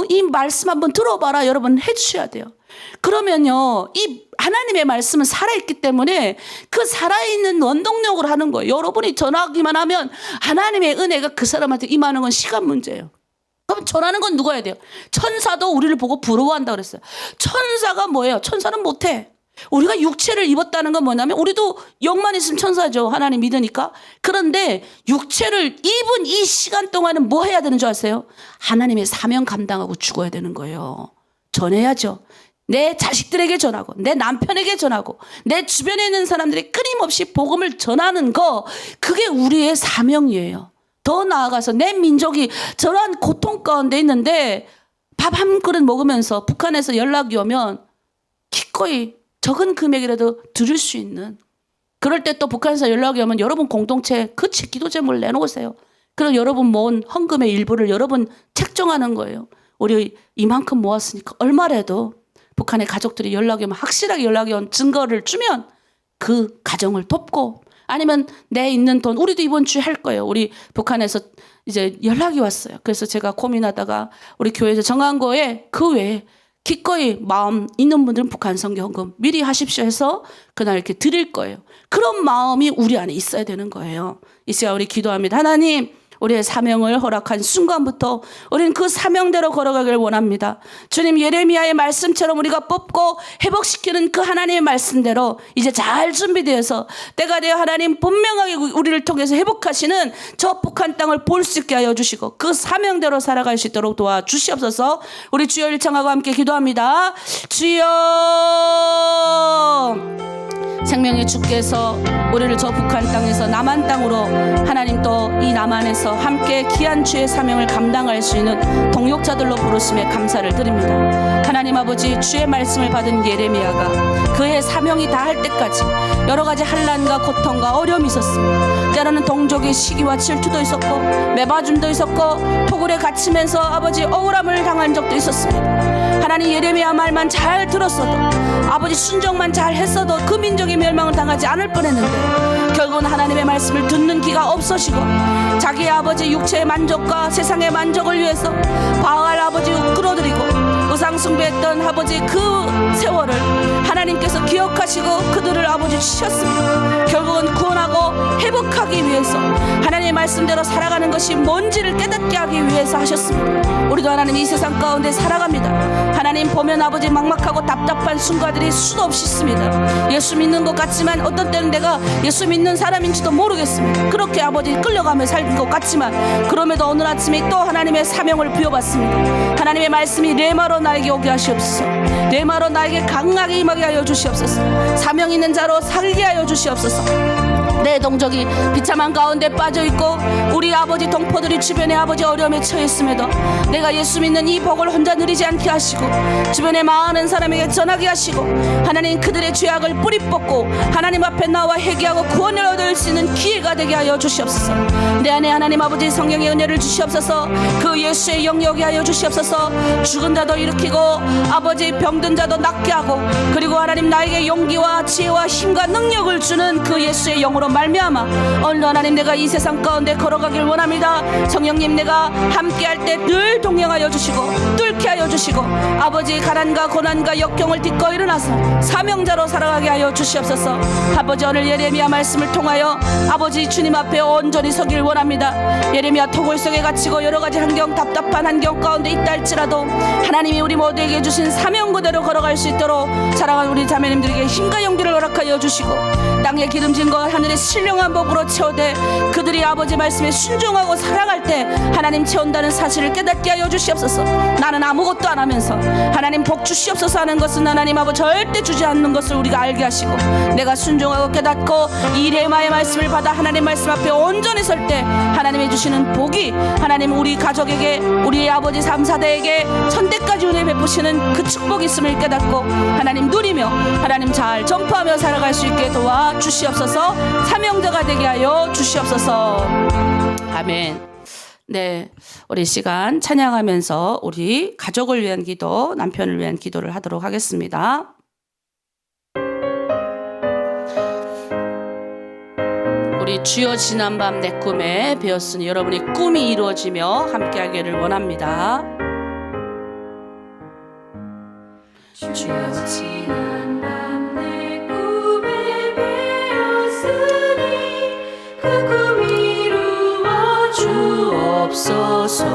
이 말씀 한번 들어봐라. 여러분 해주셔야 돼요. 그러면요, 이 하나님의 말씀은 살아있기 때문에 그 살아있는 원동력으로 하는 거예요. 여러분이 전하기만 하면 하나님의 은혜가 그 사람한테 임하는 건 시간 문제예요. 그럼 전하는 건 누가 해야 돼요? 천사도 우리를 보고 부러워한다 그랬어요. 천사가 뭐예요? 천사는 못해. 우리가 육체를 입었다는 건 뭐냐면 우리도 영만 있으면 천사죠. 하나님 믿으니까. 그런데 육체를 입은 이 시간 동안은 뭐 해야 되는 줄 아세요? 하나님의 사명 감당하고 죽어야 되는 거예요. 전해야죠. 내 자식들에게 전하고 내 남편에게 전하고 내 주변에 있는 사람들이 끊임없이 복음을 전하는 거, 그게 우리의 사명이에요. 더 나아가서 내 민족이 저러한 고통 가운데 있는데 밥 한 그릇 먹으면서 북한에서 연락이 오면 기꺼이 적은 금액이라도 드릴 수 있는, 그럴 때 또 북한에서 연락이 오면 여러분 공동체 그 기도 제목을 내놓으세요. 그럼 여러분 모은 헌금의 일부를 여러분 책정하는 거예요. 우리 이만큼 모았으니까 얼마라도 북한의 가족들이 연락이 오면 확실하게 연락이 온 증거를 주면 그 가정을 돕고, 아니면 내 있는 돈, 우리도 이번 주에 할 거예요. 우리 북한에서 이제 연락이 왔어요. 그래서 제가 고민하다가 우리 교회에서 정한 거에 그 외에 기꺼이 마음 있는 분들은 북한 선교 헌금 미리 하십시오 해서 그날 이렇게 드릴 거예요. 그런 마음이 우리 안에 있어야 되는 거예요. 이 시간 우리 기도합니다. 하나님, 우리의 사명을 허락한 순간부터 우리는 그 사명대로 걸어가길 원합니다. 주님, 예레미야의 말씀처럼 우리가 뽑고 회복시키는 그 하나님의 말씀대로 이제 잘 준비되어서 때가 되어 하나님 분명하게 우리를 통해서 회복하시는 저 북한 땅을 볼 수 있게 하여 주시고 그 사명대로 살아갈 수 있도록 도와주시옵소서. 우리 주여 일창하고 함께 기도합니다. 주여, 생명의 주께서 우리를 저 북한 땅에서 남한 땅으로 하나님 또 이 남한에서 함께 귀한 주의 사명을 감당할 수 있는 동역자들로 부르심에 감사를 드립니다. 하나님 아버지, 주의 말씀을 받은 예레미야가 그의 사명이 다할 때까지 여러 가지 환난과 고통과 어려움이 있었습니다. 때로는 동족의 시기와 질투도 있었고 매봐줌도 있었고 토굴에 갇히면서 아버지 억울함을 당한 적도 있었습니다. 하나님, 예레미야 말만 잘 들었어도 아버지 순종만 잘 했어도 그 민족이 멸망을 당하지 않을 뻔했는데 결국은 하나님의 말씀을 듣는 귀가 없어지고 자기의 아버지 육체의 만족과 세상의 만족을 위해서 바알 아버지 끌어들이고 우상 숭배했던 아버지 그 세월을 하나님께서 기억하시고 그들을 아버지 주셨습니다. 결국은 구원하고 회복하기 위해서 하나님의 말씀대로 살아가는 것이 뭔지를 깨닫게 하기 위해서 하셨습니다. 우리도 하나님 이 세상 가운데 살아갑니다. 하나님 보면 아버지 막막하고 답답한 순간들이 수도 없이 있습니다. 예수 믿는 것 같지만 어떤 때는 내가 예수 믿는 사람인지도 모르겠습니다. 그렇게 아버지 끌려가며 살는 것 같지만 그럼에도 오늘 아침에 또 하나님의 사명을 부여받습니다. 하나님의 말씀이 레마로 나에게 오게 하시옵소서. 레마로 나에게 강하게 임하게 하여 주시옵소서. 사명 있는 자로 살게 하여 주시옵소서. 내 동족이 비참한 가운데 빠져있고 우리 아버지 동포들이 주변에 아버지 어려움에 처했음에도 내가 예수 믿는 이 복을 혼자 누리지 않게 하시고 주변에 많은 사람에게 전하게 하시고 하나님 그들의 죄악을 뿌리 뽑고 하나님 앞에 나와 회개하고 구원을 얻을 수 있는 기회가 되게 하여 주시옵소서. 내 안에 하나님 아버지 성령의 은혜를 주시옵소서. 그 예수의 영역이 하여 주시옵소서. 죽은 자도 일으키고 아버지 병든 자도 낫게 하고 그리고 하나님 나에게 용기와 지혜와 힘과 능력을 주는 그 예수의 영으로 말미암아 오늘 하나님 내가 이 세상 가운데 걸어가길 원합니다. 성령님, 내가 함께할 때 늘 동행하여 주시고 뚫게 하여 주시고 아버지 가난과 고난과 역경을 딛고 일어나서 사명자로 살아가게 하여 주시옵소서. 아버지, 오늘 예레미야 말씀을 통하여 아버지 주님 앞에 온전히 서길 원합니다. 예레미야 토굴 속에 갇히고 여러 가지 환경, 답답한 환경 가운데 있다 할지라도 하나님이 우리 모두에게 주신 사명 그대로 걸어갈 수 있도록 사랑하는 우리 자매님들에게 힘과 용기를 허락하여 주시고 땅에 기름진 것 하늘의 신령한 복으로 채우되 그들이 아버지 말씀에 순종하고 살아갈 때 하나님 채운다는 사실을 깨닫게 하여 주시옵소서. 나는 아무것도 안 하면서 하나님 복 주시옵소서 하는 것은 하나님 아버지 절대 주지 않는 것을 우리가 알게 하시고 내가 순종하고 깨닫고 이 레마의 말씀을 받아 하나님 말씀 앞에 온전히 설 때 하나님이 주시는 복이 하나님 우리 가족에게 우리 아버지 3세대에게 천대까지 은혜 베푸시는 그 축복이 있음을 깨닫고 하나님 누리며 하나님 잘 전파하며 살아갈 수 있게 도와주시옵소서. 사명자가 되게 하여 주시옵소서. 아멘. 네, 우리 시간 찬양하면서 우리 가족을 위한 기도, 남편을 위한 기도를 하도록 하겠습니다. 우리 주여 지난밤 내 꿈에 배웠으니 여러분의 꿈이 이루어지며 함께하기를 원합니다. 주여 지난밤 내 꿈에 배웠으니 그 꿈 이루어 주옵소서.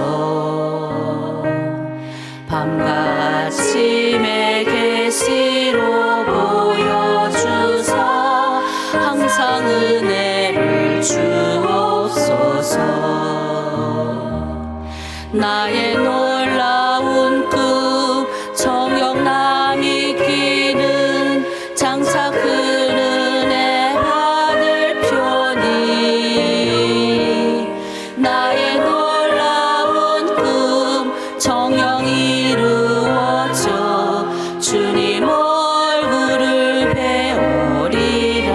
밤과 아침에 계시로 보여주사 항상 은혜를 주옵소서. 나의 놀라운 꿈 정욕남이 끼는 장차 큰 은혜 받을 표니 나의 놀라운 꿈 정령 이루어져 주님 얼굴을 배우리라.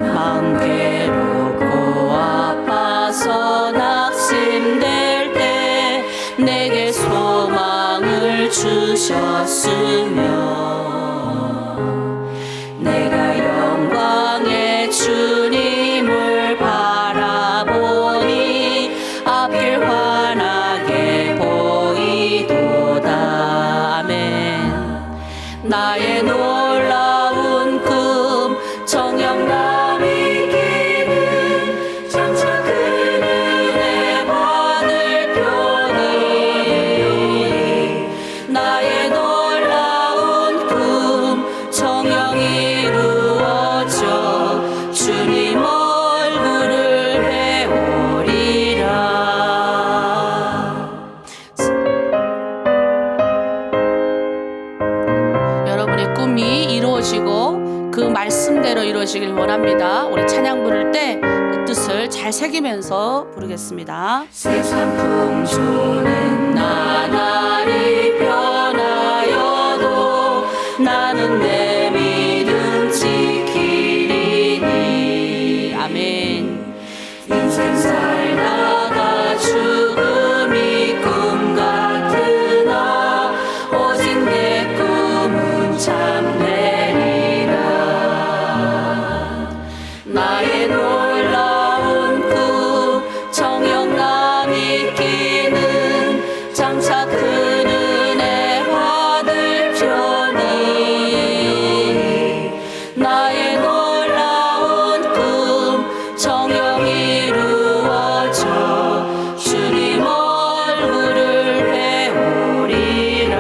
마음 괴롭고 아파서 낙심될 때 내게 소망을 주셨으며 내가 영광의 주님을 바라보니 앞길 환하게 보이도다. 아멘. 나의 놀라운 꿈 정령남이 끼는 원합니다. 우리 찬양 부를 때 그 뜻을 잘 새기면서 부르겠습니다. 세상 풍조는 나날이 변하여도 나는 내 믿음 지키리니. 아멘. 인생 살다가 죽음이 꿈 같으나 오직 내 꿈은 참되리라. 나의 놀라운 꿈 정욕감 있기는 장차 큰 은혜 받을 편이. 나의 놀라운 꿈 정욕 이루어져 주님 얼굴을 배우리라.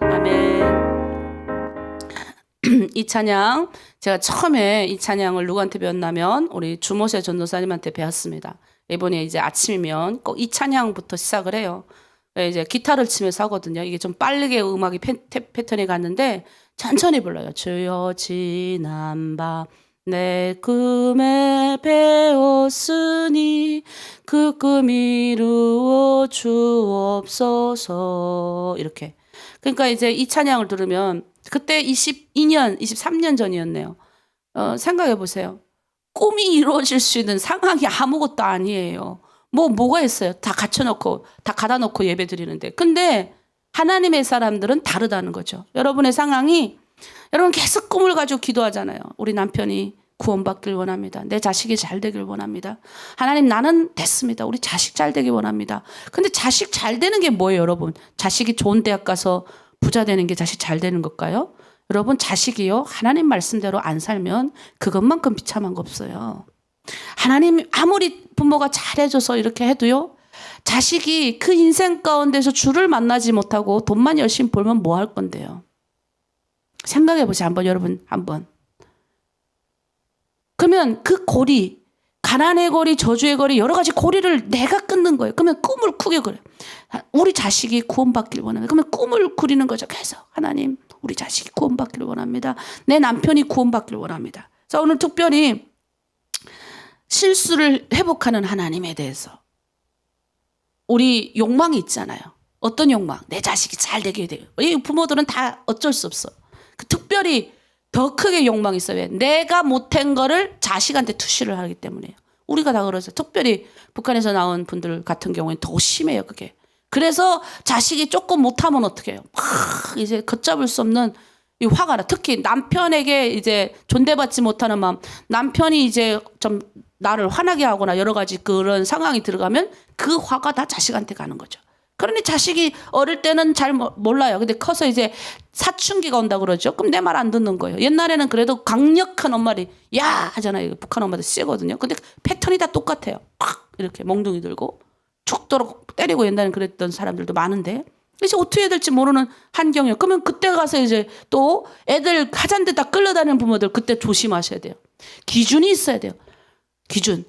아멘. 이 찬양 제가 처음에 이 찬양을 누구한테 배웠냐면 우리 주모세 전도사님한테 배웠습니다. 이번에 이제 아침이면 꼭 이 찬양부터 시작을 해요. 이제 기타를 치면서 하거든요. 이게 좀 빠르게 음악이 패턴이 갔는데 천천히 불러요. 주여 지난 밤 내 꿈에 배웠으니 그 꿈 이루어 주옵소서. 이렇게. 그러니까 이제 이 찬양을 들으면 그때 22년, 23년 전이었네요. 생각해 보세요. 꿈이 이루어질 수 있는 상황이 아무것도 아니에요. 뭐가 있어요? 다 갖춰놓고, 다 가다 놓고 예배 드리는데. 근데 하나님의 사람들은 다르다는 거죠. 여러분의 상황이, 여러분 계속 꿈을 가지고 기도하잖아요. 우리 남편이 구원받길 원합니다. 내 자식이 잘 되길 원합니다. 하나님 나는 됐습니다. 우리 자식 잘 되길 원합니다. 근데 자식 잘 되는 게 뭐예요, 여러분? 자식이 좋은 대학 가서 부자 되는 게 자식 잘 되는 걸까요? 여러분 자식이요. 하나님 말씀대로 안 살면 그것만큼 비참한 거 없어요. 하나님 아무리 부모가 잘해줘서 이렇게 해도요. 자식이 그 인생 가운데서 주를 만나지 못하고 돈만 열심히 벌면 뭐 할 건데요. 생각해 보세요. 한번 여러분 한번. 그러면 그 고리, 가난의 고리, 저주의 고리 여러 가지 고리를 내가 끊는 거예요. 그러면 꿈을 꾸게 그래요. 우리 자식이 구원받길 원합니다. 그러면 꿈을 꾸리는 거죠. 계속 하나님 우리 자식이 구원받길 원합니다. 내 남편이 구원받길 원합니다. 그래서 오늘 특별히 실수를 회복하는 하나님에 대해서 우리 욕망이 있잖아요. 어떤 욕망? 내 자식이 잘 되게 돼요. 이 부모들은 다 어쩔 수 없어. 특별히 더 크게 욕망이 있어요. 왜? 내가 못한 거를 자식한테 투시를 하기 때문에요. 우리가 다 그러죠. 특별히 북한에서 나온 분들 같은 경우에는 더 심해요. 그게. 그래서 자식이 조금 못하면 어떻게 해요? 막 이제 걷잡을 수 없는 이 화가 나. 특히 남편에게 이제 존대받지 못하는 마음. 남편이 이제 좀 나를 화나게 하거나 여러 가지 그런 상황이 들어가면 그 화가 다 자식한테 가는 거죠. 그러니 자식이 어릴 때는 잘 몰라요. 근데 커서 이제 사춘기가 온다 그러죠. 그럼 내 말 안 듣는 거예요. 옛날에는 그래도 강력한 엄마들이 야 하잖아요. 북한 엄마들 세거든요. 근데 패턴이 다 똑같아요. 팍 이렇게 몽둥이 들고 죽도록 때리고 옛날에는 그랬던 사람들도 많은데 이제 어떻게 해야 될지 모르는 한경이에요. 그러면 그때 가서 이제 또 애들 하잔데 다 끌려다니는 부모들 그때 조심하셔야 돼요. 기준이 있어야 돼요. 기준.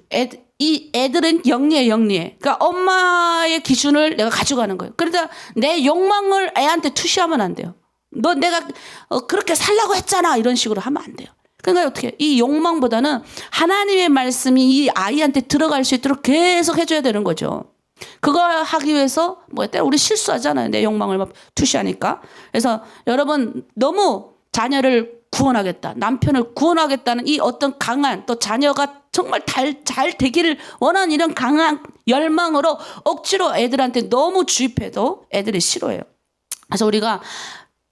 이 애들은 영리해. 그러니까 엄마의 기준을 내가 가져가는 거예요. 그러니까 내 욕망을 애한테 투시하면 안 돼요. 너 내가 그렇게 살라고 했잖아. 이런 식으로 하면 안 돼요. 그러니까 어떻게 이 욕망보다는 하나님의 말씀이 이 아이한테 들어갈 수 있도록 계속 해줘야 되는 거죠. 그거 하기 위해서 우리 실수하잖아요. 내 욕망을 막 투시하니까. 그래서 여러분 너무 자녀를 구원하겠다. 남편을 구원하겠다는 이 어떤 강한 또 자녀가 정말 잘 되기를 원하는 이런 강한 열망으로 억지로 애들한테 너무 주입해도 애들이 싫어해요. 그래서 우리가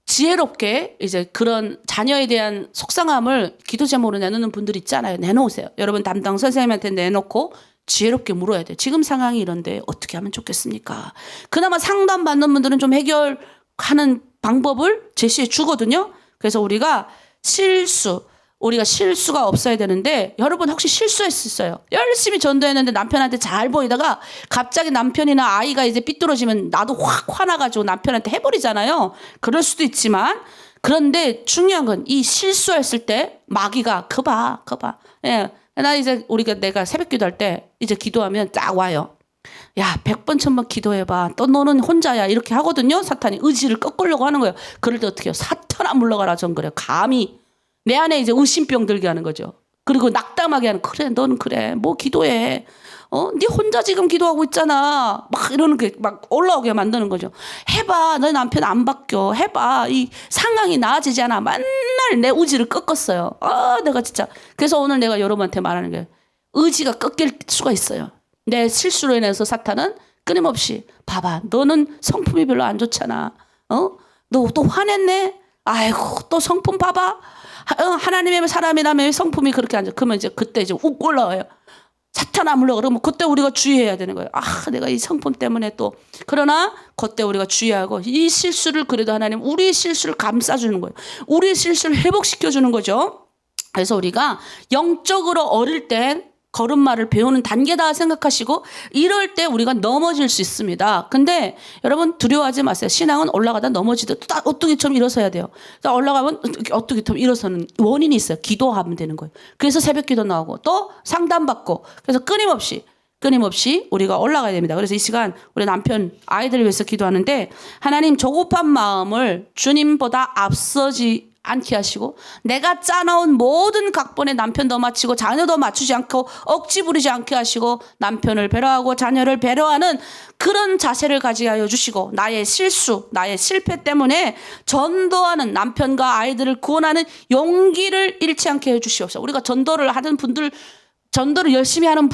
지혜롭게 이제 그런 자녀에 대한 속상함을 기도 제목으로 내놓는 분들 있잖아요. 내놓으세요. 여러분 담당 선생님한테 내놓고 지혜롭게 물어야 돼요. 지금 상황이 이런데 어떻게 하면 좋겠습니까? 그나마 상담받는 분들은 좀 해결하는 방법을 제시해 주거든요. 그래서 우리가 실수가 없어야 되는데 여러분 혹시 실수했었어요? 열심히 전도했는데 남편한테 잘 보이다가 갑자기 남편이나 아이가 이제 삐뚤어지면 나도 확 화나가지고 남편한테 해버리잖아요. 그럴 수도 있지만 그런데 중요한 건 이 실수했을 때 마귀가 거봐. 예. 내가 새벽 기도할 때 이제 기도하면 딱 와요. 야, 100번 1000번 기도해봐. 또 너는 혼자야. 이렇게 하거든요. 사탄이 의지를 꺾으려고 하는 거예요. 그럴 때 어떻게 해요? 사탄아 물러가라 전 그래요. 감히 내 안에 이제 의심병 들게 하는 거죠. 그리고 낙담하게 하는, 그래, 너는 그래. 뭐 기도해. 네 혼자 지금 기도하고 있잖아. 막 이러는 게 막 올라오게 만드는 거죠. 해봐. 너 남편 안 바뀌어. 해봐. 이 상황이 나아지지 않아. 맨날 내 의지를 꺾었어요. 내가 진짜. 그래서 오늘 내가 여러분한테 말하는 게 의지가 꺾일 수가 있어요. 내 실수로 인해서 사탄은 끊임없이 봐봐. 너는 성품이 별로 안 좋잖아. 너 또 화냈네? 아이고, 또 성품 봐봐. 하나님의 사람이라면 성품이 그렇게 안 좋아. 그러면 이제 그때 이제 욱 올라와요. 사탄아 물러 그러면 그때 우리가 주의해야 되는 거예요. 내가 이 성품 때문에 또. 그러나 그때 우리가 주의하고 이 실수를 그래도 하나님 우리의 실수를 감싸주는 거예요. 우리의 실수를 회복시켜주는 거죠. 그래서 우리가 영적으로 어릴 때 걸음마를 배우는 단계다 생각하시고 이럴 때 우리가 넘어질 수 있습니다. 근데 여러분 두려워하지 마세요. 신앙은 올라가다 넘어지도 또 오뚜기처럼 일어서야 돼요. 올라가면 오뚜기처럼 일어서는 원인이 있어요. 기도하면 되는 거예요. 그래서 새벽 기도 나오고 또 상담받고 그래서 끊임없이 우리가 올라가야 됩니다. 그래서 이 시간 우리 남편 아이들을 위해서 기도하는데 하나님 조급한 마음을 주님보다 앞서지 않게 하시고 내가 짜놓은 모든 각본에 남편도 맞추고 자녀도 맞추지 않고 억지 부리지 않게 하시고 남편을 배려하고 자녀를 배려하는 그런 자세를 가지게 하여 주시고 나의 실수, 나의 실패 때문에 전도하는 남편과 아이들을 구원하는 용기를 잃지 않게 해 주시옵소서. 우리가 전도를 하는 분들, 전도를 열심히 하는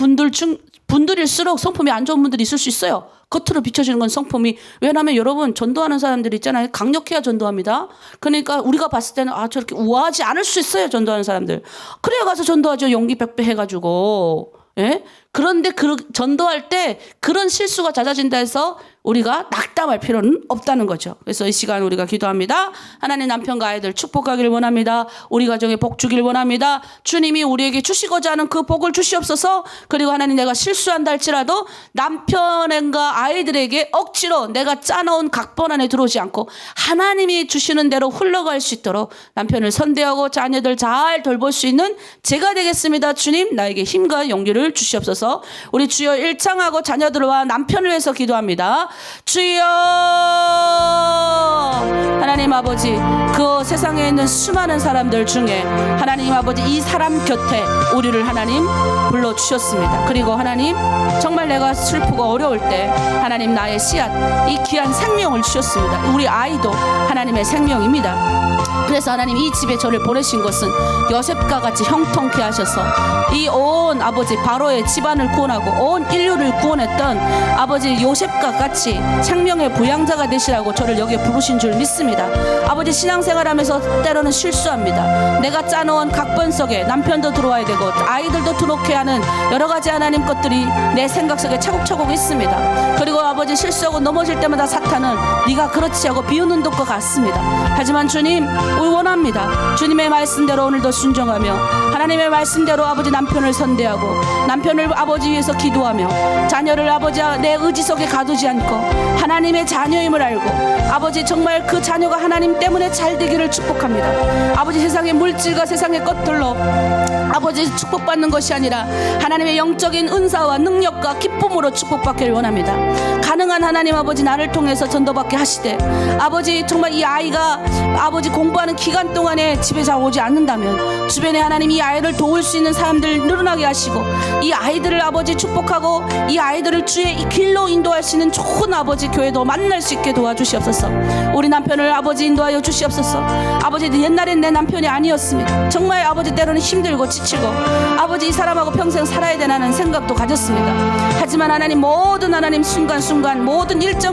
분들일수록 성품이 안 좋은 분들이 있을 수 있어요. 겉으로 비춰지는 건 성품이. 왜냐하면 여러분 전도하는 사람들 있잖아요. 강력해야 전도합니다. 그러니까 우리가 봤을 때는 저렇게 우아하지 않을 수 있어요. 전도하는 사람들. 그래야 가서 전도하죠. 용기 100배 해가지고. 예? 그런데 전도할 때 그런 실수가 잦아진다 해서 우리가 낙담할 필요는 없다는 거죠. 그래서 이 시간 우리가 기도합니다. 하나님 남편과 아이들 축복하기를 원합니다. 우리 가정에 복 주길 원합니다. 주님이 우리에게 주시고자 하는 그 복을 주시옵소서. 그리고 하나님 내가 실수한다 할지라도 남편과 아이들에게 억지로 내가 짜놓은 각본 안에 들어오지 않고 하나님이 주시는 대로 흘러갈 수 있도록 남편을 선대하고 자녀들 잘 돌볼 수 있는 제가 되겠습니다. 주님 나에게 힘과 용기를 주시옵소서. 우리 주여 일창하고 자녀들과 남편을 위해서 기도합니다. 주여 하나님 아버지 그 세상에 있는 수많은 사람들 중에 하나님 아버지 이 사람 곁에 우리를 하나님 불러주셨습니다. 그리고 하나님 정말 내가 슬프고 어려울 때 하나님 나의 씨앗 이 귀한 생명을 주셨습니다. 우리 아이도 하나님의 생명입니다. 그래서 하나님 이 집에 저를 보내신 것은 요셉과 같이 형통케 하셔서 이 온 아버지 바로의 집안을 구원하고 온 인류를 구원했던 아버지 요셉과 같이 생명의 부양자가 되시라고 저를 여기에 부르신 줄 믿습니다. 아버지 신앙생활하면서 때로는 실수합니다. 내가 짜놓은 각본 속에 남편도 들어와야 되고 아이들도 들어오게 하는 여러 가지 하나님 것들이 내 생각 속에 차곡차곡 있습니다. 그리고 아버지 실수하고 넘어질 때마다 사탄은 네가 그렇지 하고 비웃는 것과 같습니다. 하지만 주님 우리 원합니다. 주님의 말씀대로 오늘도 순종하며 하나님의 말씀대로 아버지 남편을 선대하고 남편을 아버지 위해서 기도하며 자녀를 아버지 내 의지 속에 가두지 않고 하나님의 자녀임을 알고 아버지 정말 그 자녀가 하나님 때문에 잘 되기를 축복합니다. 아버지 세상의 물질과 세상의 것들로 아버지 축복받는 것이 아니라 하나님의 영적인 은사와 능력과 기쁨으로 축복받기를 원합니다. 가능한 하나님 아버지 나를 통해서 전도받게 하시되 아버지 정말 이 아이가 아버지 공부하는 기간 동안에 집에 잘 오지 않는다면 주변에 하나님 이 아이를 도울 수 있는 사람들 늘어나게 하시고 이 아이들을 아버지 축복하고 이 아이들을 주의 이 길로 인도할 수 있는 좋은 아버지 교회도 만날 수 있게 도와주시옵소서. 우리 남편을 아버지 인도하여 주시옵소서. 아버지 옛날엔 내 남편이 아니었습니다. 정말 아버지 때로는 힘들고 지치고 아버지 이 사람하고 평생 살아야 되나는 생각도 가졌습니다. 하지만 하나님 모든 하나님 순간순간 모든 일정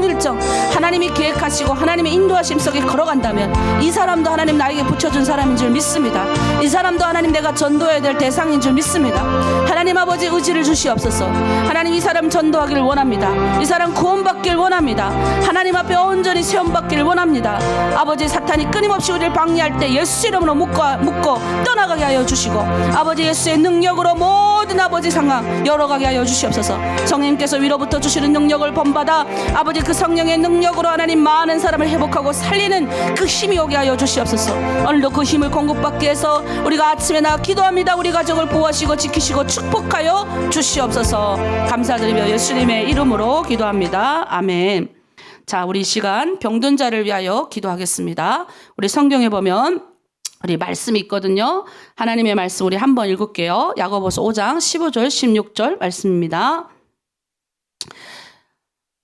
하나님이 계획하시고 하나님의 인도하심 속에 걸어간다면 이 사람도 하나님 나에게 붙여준 사람인 줄 믿습니다. 이 사람도 하나님 내가 전도해야 될 대상인 줄 믿습니다. 하나님 아버지 의지를 주시옵소서. 하나님 이 사람 전도하기를 원합니다. 이 사람 구원받기를 원합니다. 하나님 앞에 온전히 시험받기를 원합니다. 아버지 사탄이 끊임없이 우리를 방해할 때 예수 이름으로 묶고 떠나가게 하여 주시고 아버지 예수의 능력으로 모든 아버지 상황 열어가게 하여 주시옵소서. 성령님께서 위로부터 주시는 능력을 본받아 아버지 그 성령의 능력으로 하나님 많은 사람을 회복하고 살리는 그 힘이 오게 하여 주시옵소서. 오늘도 그 힘을 공급받기 위해서 우리가 아침에 나가 기도합니다. 우리 가정을 보호하시고 지키시고 축복하여 주시옵소서. 감사드리며 예수님의 이름으로 기도합니다. 아멘. 자, 우리 이 시간 병든 자를 위하여 기도하겠습니다. 우리 성경에 보면 우리 말씀이 있거든요. 하나님의 말씀 우리 한번 읽을게요. 야고보서 5장 15절 16절 말씀입니다.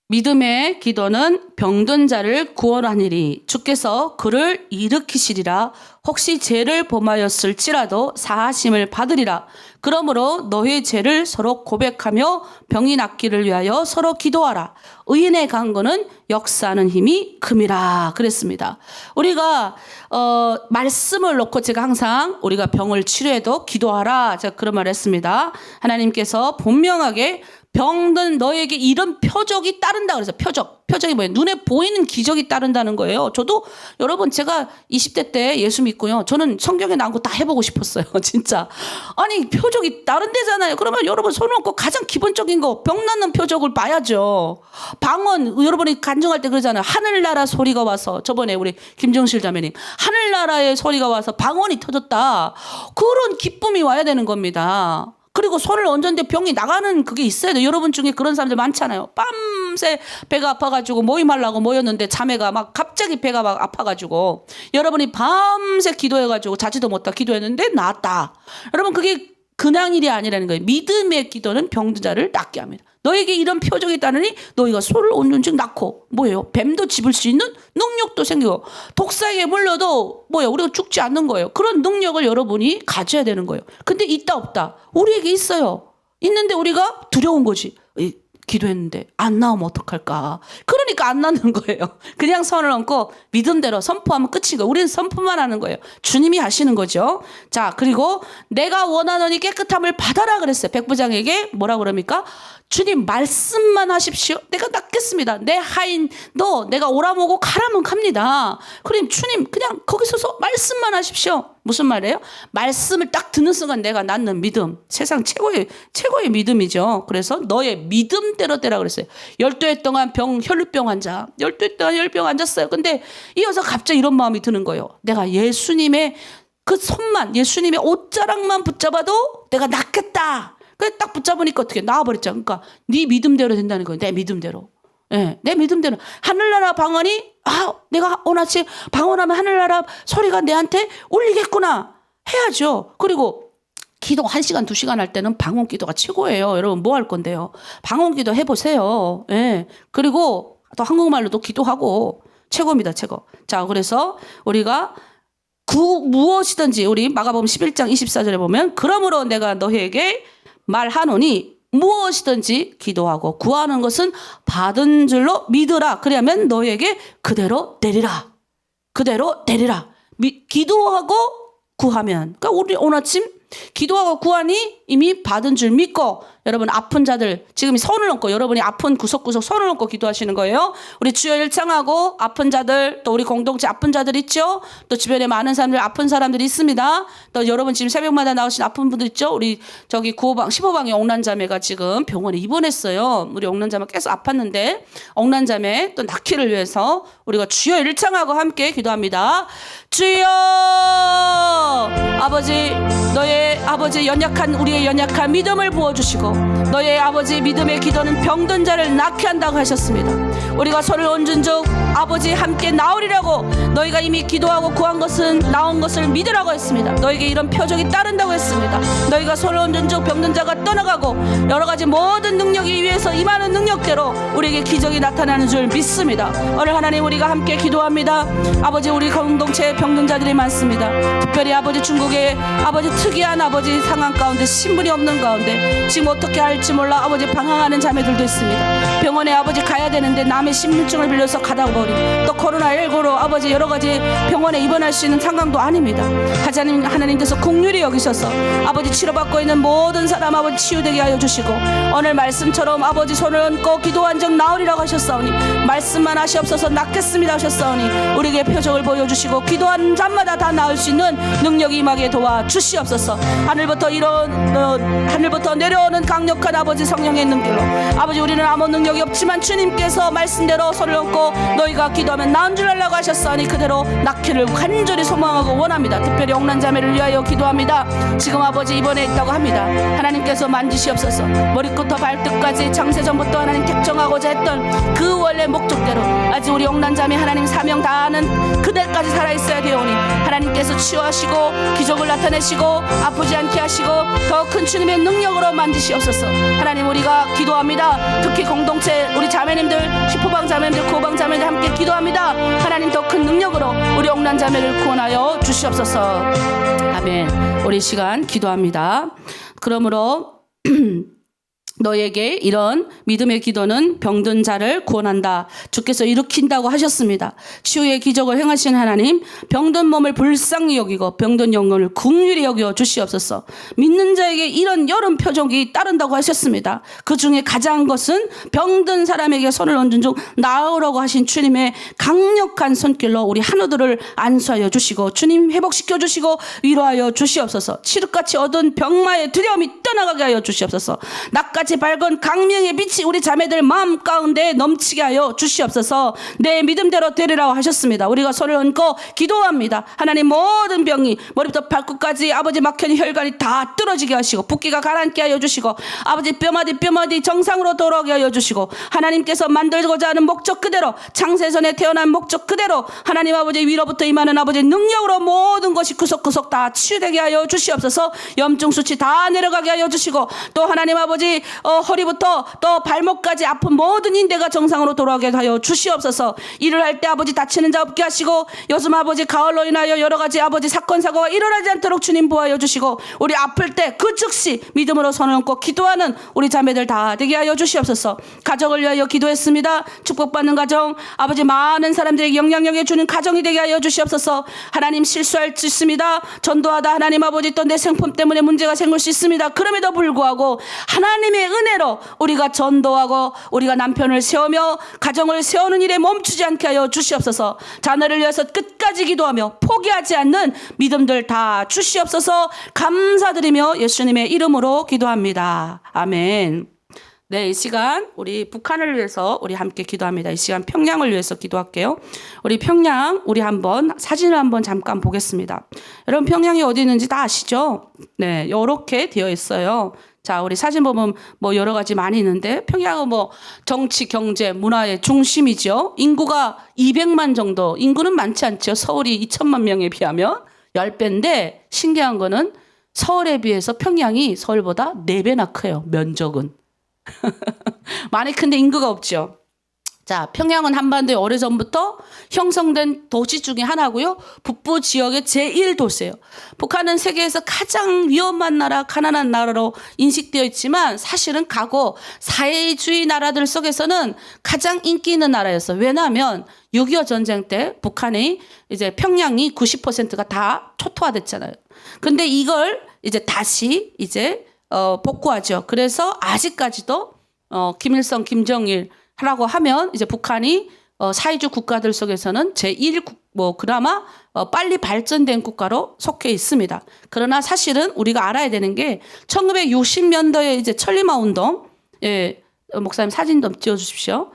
믿음의 기도는 병든 자를 구원하니리 주께서 그를 일으키시리라. 혹시 죄를 범하였을지라도 사하심을 받으리라. 그러므로 너희 죄를 서로 고백하며 병이 낫기를 위하여 서로 기도하라. 의인의 강건은 역사하는 힘이 큼이라 그랬습니다. 우리가 말씀을 놓고 제가 항상 우리가 병을 치료해도 기도하라 제가 그런 말을 했습니다. 하나님께서 분명하게 병든 너에게 이런 표적이 따른다 그래서 표적이 뭐예요? 눈에 보이는 기적이 따른다는 거예요. 저도 여러분 제가 20대 때 예수 믿고요. 저는 성경에 나온 거 다 해보고 싶었어요. 진짜. 아니 표적이 따른대잖아요. 그러면 여러분 손을 얹고 가장 기본적인 거 병 낫는 표적을 봐야죠. 방언 여러분이 간증할 때 그러잖아요. 하늘나라 소리가 와서 저번에 우리 김정실 자매님 하늘나라의 소리가 와서 방언이 터졌다. 그런 기쁨이 와야 되는 겁니다. 그리고 손을 얹었는데 병이 나가는 그게 있어야 돼요. 여러분 중에 그런 사람들 많잖아요. 밤새 배가 아파가지고 모임하려고 모였는데 자매가 막 갑자기 배가 막 아파가지고 여러분이 밤새 기도해가지고 자지도 못하고 기도했는데 나았다. 여러분 그게 그냥 일이 아니라는 거예요. 믿음의 기도는 병든 자를 낫게 합니다. 너에게 이런 표적이 있다느니 너희가 소를 얹은 즉 낫고 뭐예요? 뱀도 집을 수 있는 능력도 생기고 독사에게 물려도 뭐예요? 우리가 죽지 않는 거예요. 그런 능력을 여러분이 가져야 되는 거예요. 근데 있다 없다? 우리에게 있어요. 있는데 우리가 두려운 거지. 기도했는데 안 나오면 어떡할까? 그러니까 안 나는 거예요. 그냥 손을 얹고 믿음대로 선포하면 끝인 거예요. 우리는 선포만 하는 거예요. 주님이 하시는 거죠. 자, 그리고 내가 원하노니 깨끗함을 받아라 그랬어요. 백부장에게 뭐라 그럽니까? 주님 말씀만 하십시오. 내가 낫겠습니다. 내 하인 너 내가 오라모고 가라면 갑니다. 그럼 주님 그냥 거기 서서 말씀만 하십시오. 무슨 말이에요? 말씀을 딱 듣는 순간 내가 낳는 믿음. 세상 최고의 믿음이죠. 그래서 너의 믿음대로 되라 그랬어요. 12해 동안 혈루병 환자. 12해 동안 혈병 앉았어요. 근데 이어서 갑자기 이런 마음이 드는 거예요. 내가 예수님의 그 손만 예수님의 옷자락만 붙잡아도 내가 낫겠다. 그래서 딱 붙잡으니까 어떻게 나와버렸죠. 그러니까 네 믿음대로 된다는 거예요. 내 믿음대로. 예, 내 믿음대로. 하늘나라 방언이 내가 오나치 방언하면 하늘나라 소리가 내한테 울리겠구나 해야죠. 그리고 기도 1시간 2시간 할 때는 방언 기도가 최고예요. 여러분 뭐 할 건데요. 방언 기도 해보세요. 예. 그리고 또 한국말로도 기도하고 최고입니다. 최고. 자, 그래서 우리가 무엇이든지 우리 마가복음 11장 24절에 보면 그러므로 내가 너희에게 말하노니 무엇이든지 기도하고 구하는 것은 받은 줄로 믿으라. 그러면 너희에게 그대로 되리라. 그대로 되리라. 기도하고 구하면. 그러니까 우리 오늘 아침 기도하고 구하니 이미 받은 줄 믿고 여러분 아픈 자들 지금 손을 얹고 여러분이 아픈 구석구석 손을 얹고 기도하시는 거예요. 우리 주여 일창하고 아픈 자들 또 우리 공동체 아픈 자들 있죠. 또 주변에 많은 사람들 아픈 사람들이 있습니다. 또 여러분 지금 새벽마다 나오신 아픈 분들 있죠. 우리 저기 9호방 15방의 옥란자매가 지금 병원에 입원했어요. 우리 옥란자매 계속 아팠는데 옥란자매 또 낫기를 위해서 우리가 주여 일창하고 함께 기도합니다. 주여 아버지 너의 아버지 연약한 우리의 연약한 믿음을 부어주시고 너의 아버지 믿음의 기도는 병든 자를 낫게 한다고 하셨습니다. 우리가 손을 얹은 적 아버지 함께 나오리라고 너희가 이미 기도하고 구한 것은 나온 것을 믿으라고 했습니다. 너에게 이런 표적이 따른다고 했습니다. 너희가 손을 얹은 적 병든 자가 떠나가고 여러 가지 모든 능력이 위해서 임하는 능력대로 우리에게 기적이 나타나는 줄 믿습니다. 오늘 하나님 우리가 함께 기도합니다. 아버지 우리 공동체에 병든 자들이 많습니다. 특별히 아버지 중국의 아버지 특이한 아버지 상황 가운데 신분이 없는 가운데 지금 어떻게 할지 몰라 아버지 방황하는 자매들도 있습니다. 병원에 아버지 가야 되는데 남의 신분증을 빌려서 가다 버리 또 코로나19로 아버지 여러 가지 병원에 입원할 수 있는 상황도 아닙니다. 하나님께서 긍휼히 여기셔서 아버지 치료받고 있는 모든 사람 아버지 치유되게 하여 주시고 오늘 말씀처럼 아버지 손을 얹고 기도한 적 나으리라고 하셨사오니 말씀만 하시옵소서 낫겠습니다 하셨사오니 우리에게 표적을 보여주시고 기도한 자마다 다 나을 수 있는 능력이 임하게 도와 주시옵소서. 하늘부터 내려오는 강력한 아버지 성령의 능력으로 아버지 우리는 아무 능력이 없지만 주님께서 말씀대로 손을 얹고 너희가 너희가 기도하면 나은 줄 알라고 하셨사니 그대로 낳기를 간절히 소망하고 원합니다. 특별히 옥난자매를 위하여 기도합니다. 지금 아버지 입원해 있다고 합니다. 하나님께서 만지시옵소서. 머리부터 발끝까지 창세전부터 하나님 택정하고자 했던 그 원래 목적대로 아직 우리 옥난자매 하나님 사명 다하는 그날까지 살아있어야 되오니 하나님께서 치유하시고 기적을 나타내시고 아프지 않게 하시고 더 큰 주님의 능력으로 만지시옵소서. 하나님 우리가 기도합니다. 특히 공동체 우리 자매님들 10호방 자매님들 9호방 자매님들 함께 기도합니다. 하나님 더 큰 능력으로 우리 옥난 자매를 구원하여 주시옵소서. 아멘. 우리 시간 기도합니다. 그러므로 너에게 이런 믿음의 기도는 병든 자를 구원한다. 주께서 일으킨다고 하셨습니다. 치유의 기적을 행하신 하나님, 병든 몸을 불쌍히 여기고 병든 영혼을 긍휼히 여겨 주시옵소서. 믿는 자에게 이런 여름 표적이 따른다고 하셨습니다. 그 중에 가장 것은 병든 사람에게 손을 얹은 중 나으라고 하신 주님의 강력한 손길로 우리 한우들을 안수하여 주시고 주님 회복시켜 주시고 위로하여 주시옵소서. 칠흑같이 얻은 병마의 두려움이 떠나가게 하여 주시옵소서. 낮같이 밝은 강명의 빛이 우리 자매들 마음 가운데 넘치게 하여 주시옵소서. 내 믿음대로 되리라고 하셨습니다. 우리가 손을 얹고 기도합니다. 하나님 모든 병이 머리부터 발끝까지 아버지 막힌 혈관이 다 떨어지게 하시고 붓기가 가라앉게 하여 주시고 아버지 뼈마디 정상으로 돌아오게 하여 주시고 하나님께서 만들고자 하는 목적 그대로 창세전에 태어난 목적 그대로 하나님 아버지 위로부터 임하는 아버지 능력으로 모든 것이 구석구석 다 치유되게 하여 주시옵소서. 염증 수치 다 내려가게 하여 주시고 또 하나님 아버지 허리부터 또 발목까지 아픈 모든 인대가 정상으로 돌아오게 하여 주시옵소서. 일을 할 때 아버지 다치는 자 없게 하시고 요즘 아버지 가을로 인하여 여러 가지 아버지 사건 사고가 일어나지 않도록 주님 보호하여 주시고 우리 아플 때 그 즉시 믿음으로 손을 얹고 기도하는 우리 자매들 다 되게 하여 주시옵소서. 가정을 위하여 기도했습니다. 축복받는 가정 아버지 많은 사람들에게 영향력을 주는 가정이 되게 하여 주시옵소서. 하나님 실수할 수 있습니다. 전도하다 하나님 아버지 또 내 생품 때문에 문제가 생길 수 있습니다. 그럼에도 불구하고 하나님의 은혜로 우리가 전도하고 우리가 남편을 세우며 가정을 세우는 일에 멈추지 않게 하여 주시옵소서. 자녀를 위해서 끝까지 기도하며 포기하지 않는 믿음들 다 주시옵소서. 감사드리며 예수님의 이름으로 기도합니다. 아멘. 네, 이 시간 우리 북한을 위해서 우리 함께 기도합니다. 이 시간 평양을 위해서 기도할게요. 우리 평양 우리 한번 사진을 한번 잠깐 보겠습니다. 여러분 평양이 어디 있는지 다 아시죠? 네, 이렇게 되어 있어요. 자, 우리 사진 보면 뭐 여러 가지 많이 있는데 평양은 뭐 정치, 경제, 문화의 중심이죠. 인구가 200만 정도. 인구는 많지 않죠. 서울이 2천만 명에 비하면 10배인데 신기한 거는 서울에 비해서 평양이 서울보다 4배나 커요. 면적은. 많이 큰데 인구가 없죠. 자, 평양은 한반도에 오래전부터 형성된 도시 중에 하나고요. 북부 지역의 제1도시예요. 북한은 세계에서 가장 위험한 나라, 가난한 나라로 인식되어 있지만 사실은 과거 사회주의 나라들 속에서는 가장 인기 있는 나라였어요. 왜냐하면 6.25 전쟁 때 북한의 이제 평양이 90%가 다 초토화됐잖아요. 근데 이걸 이제 다시 이제 복구하죠. 그래서 아직까지도 김일성, 김정일 하라고 하면 이제 북한이 사회주의 국가들 속에서는 제1 뭐 그나마 빨리 발전된 국가로 속해 있습니다. 그러나 사실은 우리가 알아야 되는 게 1960년도에 이제 천리마 운동, 예, 목사님 사진 좀 띄워 주십시오.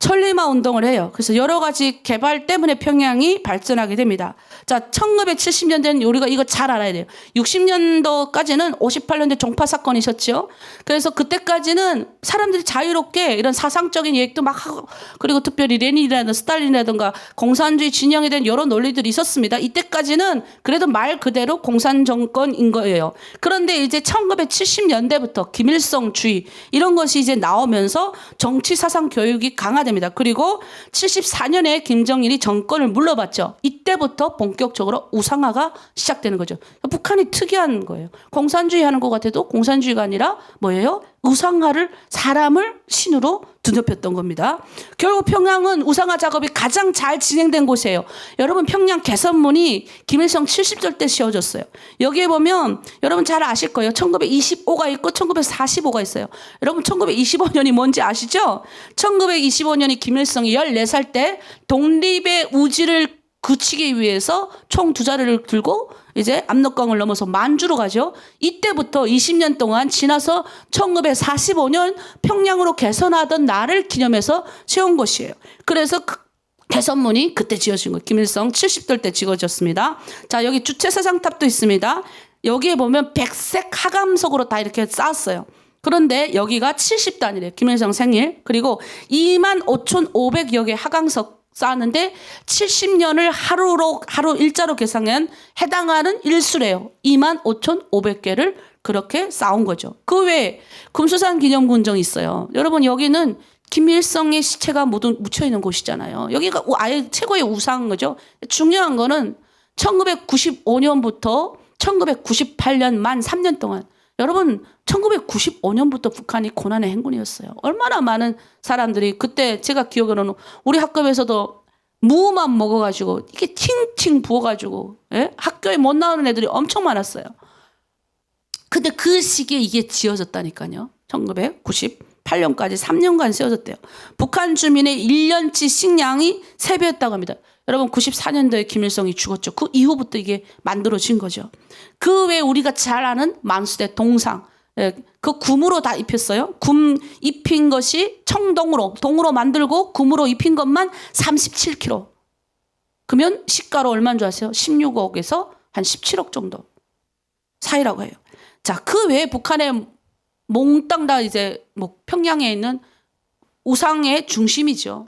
천리마 운동을 해요. 그래서 여러 가지 개발 때문에 평양이 발전하게 됩니다. 자, 1970년대는 우리가 이거 잘 알아야 돼요. 60년도까지는 58년대 종파 사건이 있었죠. 그래서 그때까지는 사람들이 자유롭게 이런 사상적인 얘기도 막 하고 그리고 특별히 레닌이라든가 스탈린이라든가 공산주의 진영에 대한 여러 논리들이 있었습니다. 이때까지는 그래도 말 그대로 공산 정권인 거예요. 그런데 이제 1970년대부터 김일성주의 이런 것이 이제 나오면서 정치 사상 교육이 강화됩니다. 그리고 74년에 김정일이 정권을 물러봤죠. 이때부터 본격적으로 우상화가 시작되는 거죠. 북한이 특이한 거예요. 공산주의 하는 것 같아도 공산주의가 아니라 뭐예요? 우상화를 사람을 신으로 드높였던 겁니다. 결국 평양은 우상화 작업이 가장 잘 진행된 곳이에요. 여러분 평양 개선문이 김일성 70절 때 씌워졌어요. 여기에 보면 여러분 잘 아실 거예요. 1925가 있고 1945가 있어요. 여러분 1925년이 뭔지 아시죠? 1925년이 김일성이 14살 때 독립의 우지를 그치기 위해서 총 2자리를 들고 이제 압록강을 넘어서 만주로 가죠. 이때부터 20년 동안 지나서 1945년 평양으로 개선하던 날을 기념해서 세운 곳이에요. 그래서 개선문이 그때 지어진 거예요. 김일성 70돌 때 지어졌습니다. 자, 여기 주체사상탑도 있습니다. 여기에 보면 백색 하감석으로 다 이렇게 쌓았어요. 그런데 여기가 70단이래요. 김일성 생일. 그리고 25,500여 개 하강석 쌓았는데 70년을 하루 일자로 계산한 해당하는 일수래요. 25,500개를 그렇게 쌓은 거죠. 그 외에 금수산 기념군정이 있어요. 여러분 여기는 김일성의 시체가 묻혀 있는 곳이잖아요. 여기가 아예 최고의 우상인 거죠. 중요한 거는 1995년부터 1998년 만 3년 동안 여러분 1995년부터 북한이 고난의 행군이었어요. 얼마나 많은 사람들이 그때 제가 기억으로는 우리 학급에서도 무만 먹어가지고 이게 팅팅 부어가지고 학교에 못 나오는 애들이 엄청 많았어요. 근데 그 시기에 이게 지어졌다니까요. 1998년까지 3년간 세워졌대요. 북한 주민의 1년치 식량이 3배였다고 합니다. 여러분 94년도에 김일성이 죽었죠. 그 이후부터 이게 만들어진 거죠. 그 외에 우리가 잘 아는 만수대 동상 그 굼으로 다 입혔어요. 굼 입힌 것이 동으로 만들고 굼으로 입힌 것만 37kg. 그러면 시가로 얼마인 줄 아세요? 16억에서 한 17억 정도 사이라고 해요. 자, 그 외에 북한의 몽땅 다 이제 뭐 평양에 있는 우상의 중심이죠.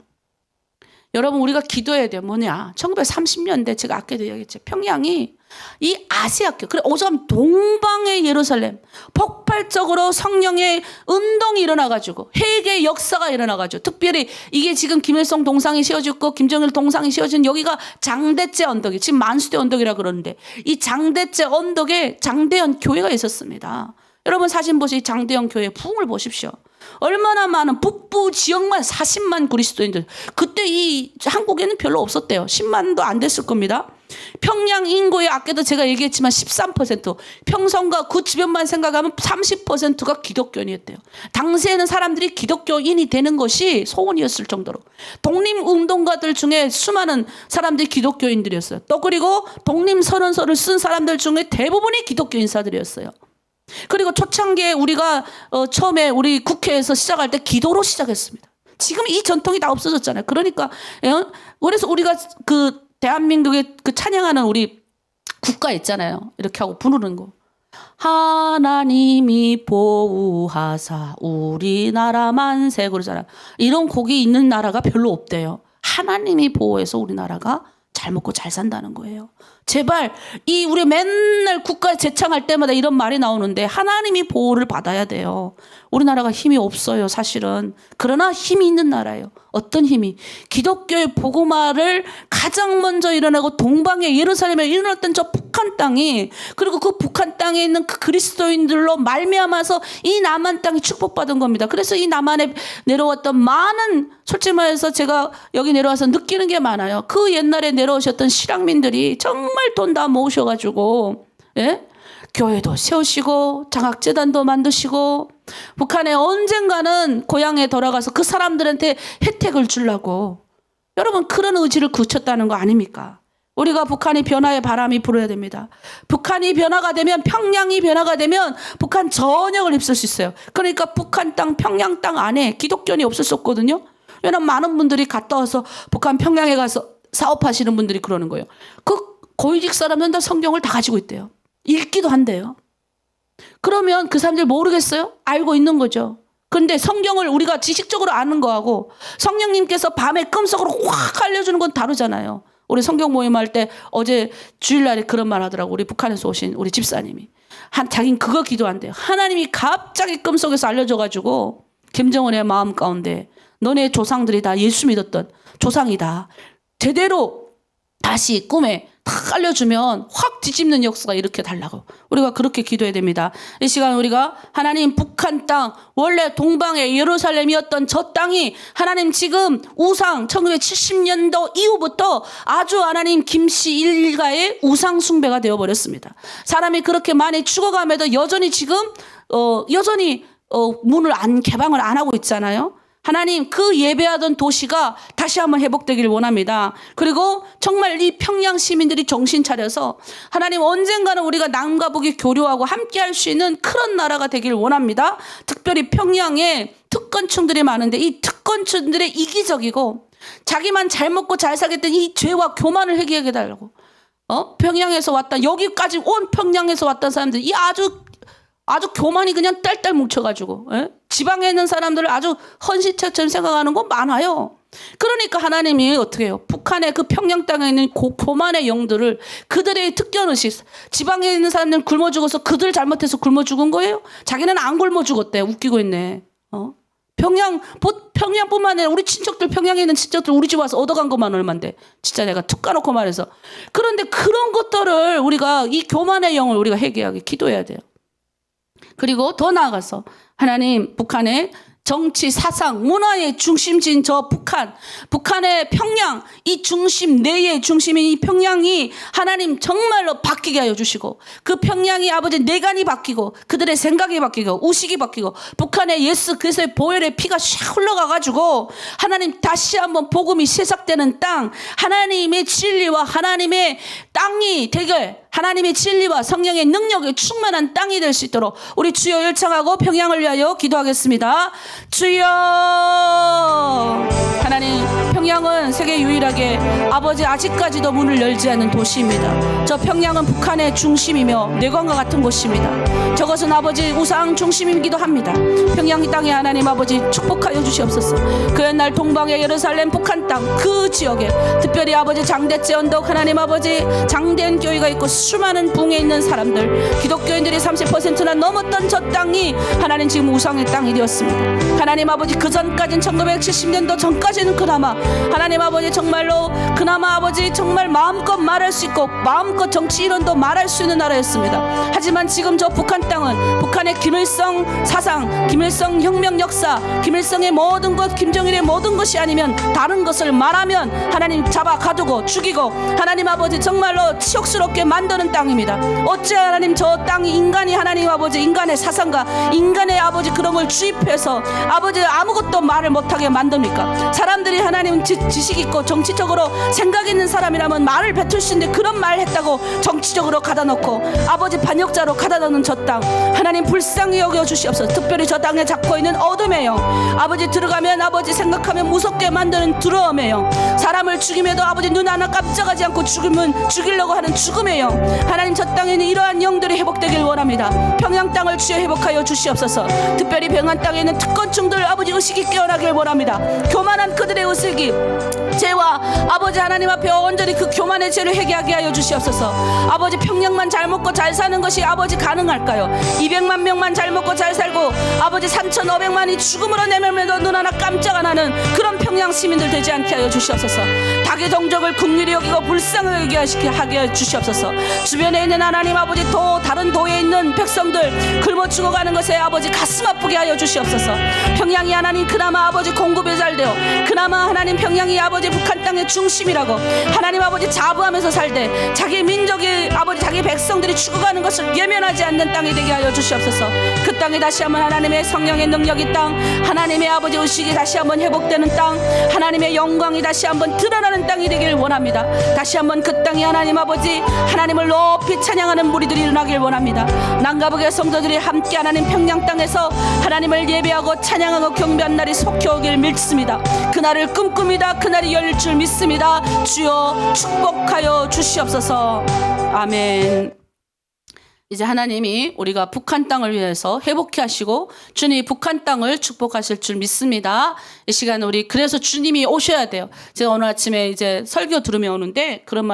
여러분 우리가 기도해야 돼요. 뭐냐? 1930년대 제가 아까도 얘기했죠. 평양이 이 아시아교 그래 오죽하면 동방의 예루살렘 폭발적으로 성령의 운동이 일어나가지고 회개의 역사가 일어나가지고 특별히 이게 지금 김일성 동상이 세워졌고 김정일 동상이 세워진 여기가 장대째 언덕이 지금 만수대 언덕이라 그러는데 이 장대째 언덕에 장대현 교회가 있었습니다. 여러분 사진 보시 장대현 교회 부흥을 보십시오. 얼마나 많은 북부 지역만 40만 그리스도인들. 그때 이 한국에는 별로 없었대요. 10만도 안 됐을 겁니다. 평양 인구의 아까도 제가 얘기했지만 13%, 평성과 그 주변만 생각하면 30%가 기독교인이었대요. 당시에는 사람들이 기독교인이 되는 것이 소원이었을 정도로 독립운동가들 중에 수많은 사람들이 기독교인들이었어요. 또 그리고 독립선언서를 쓴 사람들 중에 대부분이 기독교 인사들이었어요. 그리고 초창기에 우리가 처음에 우리 국회에서 시작할 때 기도로 시작했습니다. 지금 이 전통이 다 없어졌잖아요. 그러니까 그래서 우리가 그 대한민국의 그 찬양하는 우리 국가 있잖아요. 이렇게 하고 부르는 거. 하나님이 보호하사 우리나라 만세 그러잖아요. 이런 곡이 있는 나라가 별로 없대요. 하나님이 보호해서 우리나라가 잘 먹고 잘 산다는 거예요. 제발 이 우리 맨날 국가 재창할 때마다 이런 말이 나오는데 하나님이 보호를 받아야 돼요. 우리나라가 힘이 없어요, 사실은. 그러나 힘이 있는 나라예요. 어떤 힘이? 기독교의 복음화를 가장 먼저 일어나고 동방의 예루살렘에 일어났던 저 북한 땅이 그리고 그 북한 땅에 있는 그 그리스도인들로 말미암아서 이 남한 땅이 축복받은 겁니다. 그래서 이 남한에 내려왔던 많은 솔직히 말해서 제가 여기 내려와서 느끼는 게 많아요. 그 옛날에 내려오셨던 실향민들이 정말 돈 다 모으셔가지고 교회도 세우시고 장학재단도 만드시고 북한에 언젠가는 고향에 돌아가서 그 사람들한테 혜택을 주려고 여러분 그런 의지를 굳혔다는 거 아닙니까? 우리가 북한이 변화의 바람이 불어야 됩니다. 북한이 변화가 되면 평양이 변화가 되면 북한 전역을 휩쓸 수 있어요. 그러니까 북한 땅 평양 땅 안에 기독교인이 없을 수 없거든요. 왜냐면 많은 분들이 갔다 와서 북한 평양에 가서 사업하시는 분들이 그러는 거예요. 그 고위직 사람들은 다 성경을 다 가지고 있대요. 읽기도 한대요. 그러면 그 사람들 모르겠어요? 알고 있는 거죠. 그런데 성경을 우리가 지식적으로 아는 거하고 성령님께서 밤에 꿈속으로 확 알려주는 건 다르잖아요. 우리 성경 모임할 때 어제 주일날에 그런 말 하더라고. 우리 북한에서 오신 우리 집사님이. 자기는 그거 기도한대요. 하나님이 갑자기 꿈속에서 알려줘가지고 김정은의 마음 가운데 너네 조상들이 다 예수 믿었던 조상이다. 제대로 다시 꿈에 탁 알려주면 확 뒤집는 역사가 이렇게 달라고. 우리가 그렇게 기도해야 됩니다. 이 시간 우리가 하나님 북한 땅 원래 동방의 예루살렘이었던 저 땅이 하나님 지금 우상 1970년도 이후부터 아주 하나님 김씨 일가의 우상 숭배가 되어버렸습니다. 사람이 그렇게 많이 죽어감에도 여전히 지금 여전히 문을 개방을 안 하고 있잖아요. 하나님 그 예배하던 도시가 다시 한번 회복되길 원합니다. 그리고 정말 이 평양 시민들이 정신 차려서 하나님 언젠가는 우리가 남과 북이 교류하고 함께 할 수 있는 그런 나라가 되길 원합니다. 특별히 평양에 특권층들이 많은데 이 특권층들의 이기적이고 자기만 잘 먹고 잘 살겠다는 이 죄와 교만을 회개하게 달라고. 평양에서 왔다 여기까지 온 평양에서 왔던 사람들 이 아주 교만이 그냥 딸딸 뭉쳐가지고 지방에 있는 사람들을 아주 헌시체처럼 생각하는 거 많아요. 그러니까 하나님이 어떻게 해요? 북한의 그 평양 땅에 있는 교만의 영들을 그들의 특권의식, 지방에 있는 사람들은 굶어 죽어서 그들 잘못해서 굶어 죽은 거예요? 자기는 안 굶어 죽었대. 웃기고 있네. 평양뿐만 아니라 우리 친척들, 평양에 있는 친척들 우리 집 와서 얻어간 것만 얼만데. 진짜 내가 툭 까놓고 말해서. 그런데 그런 것들을 우리가 이 교만의 영을 우리가 회개하게 기도해야 돼요. 그리고 더 나아가서 하나님 북한의 정치, 사상, 문화의 중심지인 저 북한의 평양, 이 중심 내의 중심인 이 평양이 하나님 정말로 바뀌게 하여 주시고 그 평양이 아버지 내관이 바뀌고 그들의 생각이 바뀌고 의식이 바뀌고 북한의 예수 그리스도의 보혈의 피가 샥 흘러가가지고 하나님 다시 한번 복음이 세삭되는 땅, 하나님의 진리와 하나님의 땅이 되게 하나님의 진리와 성령의 능력에 충만한 땅이 될 수 있도록 우리 주여 열창하고 평양을 위하여 기도하겠습니다. 주여 하나님 평양은 세계 유일하게 아버지 아직까지도 문을 열지 않은 도시입니다. 저 평양은 북한의 중심이며 내관과 같은 곳입니다. 저것은 아버지 우상 중심이기도 합니다. 평양 이 땅에 하나님 아버지 축복하여 주시옵소서. 그 옛날 동방의 예루살렘 북한 땅 그 지역에 특별히 아버지 장대째 언덕 하나님 아버지 장대한 교회가 있고 수많은 붕에 있는 사람들 기독교인들이 30%나 넘었던 저 땅이 하나님 지금 우상의 땅이 되었습니다. 하나님 아버지 그 전까지는 1970년도 전까지는 그나마 하나님 아버지 정말로 그나마 아버지 정말 마음껏 말할 수 있고 마음껏 정치 이론도 말할 수 있는 나라였습니다. 하지만 지금 저 북한 땅은 북한의 김일성 사상, 김일성 혁명 역사, 김일성의 모든 것, 김정일의 모든 것이 아니면 다른 것을 말하면 하나님 잡아 가두고 죽이고 하나님 아버지 정말로 치욕스럽게 만드는 땅입니다. 어째 하나님 저 땅이 인간이 하나님 아버지 인간의 사상과 인간의 아버지 그런 걸 주입해서 아버지 아무것도 말을 못하게 만듭니까? 사람들이 하나님 지식 있고 정치적으로 생각 있는 사람이라면 말을 뱉을 수 있는데 그런 말 했다고 정치적으로 가다 놓고 아버지 반역자로 가다 놓는 저 땅 하나님 불쌍히 여겨 주시옵소서. 특별히 저 땅에 잡고 있는 어둠의 영 아버지 들어가면 아버지 생각하면 무섭게 만드는 두려움의 영 사람을 죽임에도 아버지 눈 하나 깜짝하지 않고 죽이려고 하는 죽음의 영 하나님 저 땅에 있는 이러한 영들이 회복되길 원합니다. 평양 땅을 주여 회복하여 주시옵소서. 특별히 평양 땅에 있는 특권층들 아버지 의식이 깨어나길 원합니다. 교만한 그들의 의식이 죄와 아버지 하나님 앞에 온전히 그 교만의 죄를 회개하게 하여 주시옵소서. 아버지 평양만 잘 먹고 잘 사는 것이 아버지 가능할까요? 200만 명만 잘 먹고 잘 살고 아버지 3,500만이 죽음으로 내몰면도 눈 하나 깜짝 안 하는 그런 평양 시민들 되지 않게 하여 주시옵소서. 닭의 종족을 긍휼히 여기고 불쌍하게 하게 하여 주시옵소서. 주변에 있는 하나님 아버지 다른 도에 있는 백성들 굶어 죽어가는 것에 아버지 가슴 아프게 하여 주시옵소서. 평양이 하나님 그나마 아버지 공급이 잘 되어 그나마 하나님 평양이 아버지 북한 땅의 중심이라고 하나님 아버지 자부하면서 살되 자기 민족이 아버지 자기 백성들이 죽어가는 것을 예면하지 않는 땅이 되게 하여 주시옵소서. 그 땅에 다시 한번 하나님의 성령의 능력이 땅 하나님의 아버지 의식이 다시 한번 회복되는 땅 하나님의 영광이 다시 한번 드러나는 땅이 되길 원합니다. 다시 한번 그 땅에 하나님 아버지 하나님을 높이 찬양하는 무리들이 일어나길 원합니다. 남과 북의 성도들이 함께 하나님 평양 땅에서 하나님을 예배하고 찬양하고 경배한 날이 속히 오길 믿습니다. 그날을 꿈꿉니다. 그날이 열릴 줄 믿습니다. 주여 축복하여 주시옵소서. 아멘. 이제 하나님이 우리가 북한 땅을 위해서 회복케 하시고 주님이 북한 땅을 축복하실 줄 믿습니다. 이 시간 우리 그래서 주님이 오셔야 돼요. 제가 오늘 아침에 이제 설교 들으며 오는데 그런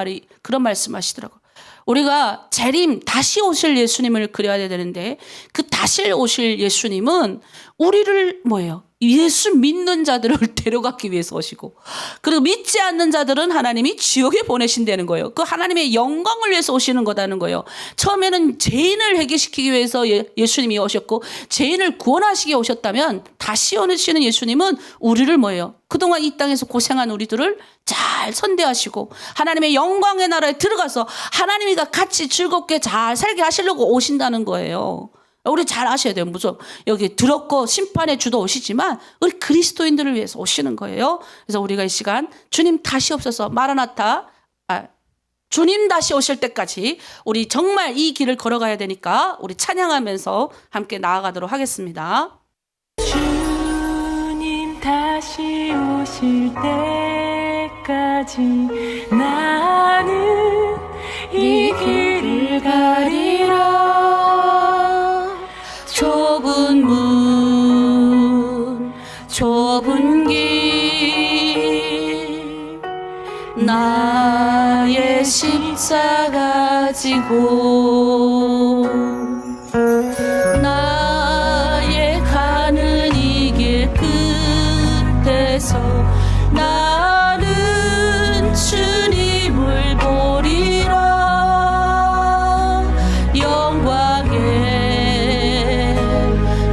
말씀하시더라고요. 우리가 재림 다시 오실 예수님을 그려야 되는데 그 다시 오실 예수님은 우리를 뭐예요? 예수 믿는 자들을 데려가기 위해서 오시고 그리고 믿지 않는 자들은 하나님이 지옥에 보내신다는 거예요. 그 하나님의 영광을 위해서 오시는 거다는 거예요. 처음에는 죄인을 해결시키기 위해서 예수님이 오셨고 죄인을 구원하시기 오셨다면 다시 오시는 예수님은 우리를 뭐예요? 그동안 이 땅에서 고생한 우리들을 잘 선대하시고 하나님의 영광의 나라에 들어가서 하나님과 같이 즐겁게 잘 살게 하시려고 오신다는 거예요. 우리 잘 아셔야 돼요. 무슨 여기 더럽고 심판의 주도 오시지만 우리 그리스도인들을 위해서 오시는 거예요. 그래서 우리가 이 시간 주님 다시 오셔서 마라나타, 주님 다시 오실 때까지 우리 정말 이 길을 걸어가야 되니까 우리 찬양하면서 함께 나아가도록 하겠습니다. 주님 다시 오실 때까지 나는 이 길을 가리라. 좁은 문, 좁은 길, 나의 십자가 지고 나의 가는 이 길 끝에서 나는 주님을 보리라. 영광에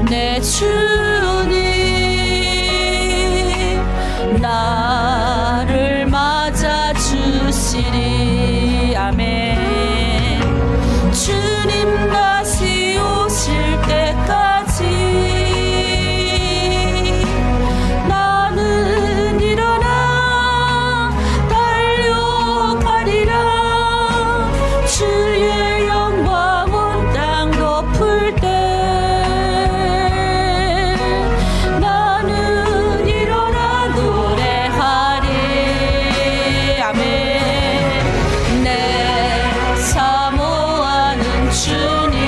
내 주님 나를 맞아 주시리. 아멘. 주님 다시 오실 때까지 나는 일어나 달려가리라. 주의 영광 온 땅 덮을 때 나는 일어나 노래하리. 아멘. 내 사모하는 주님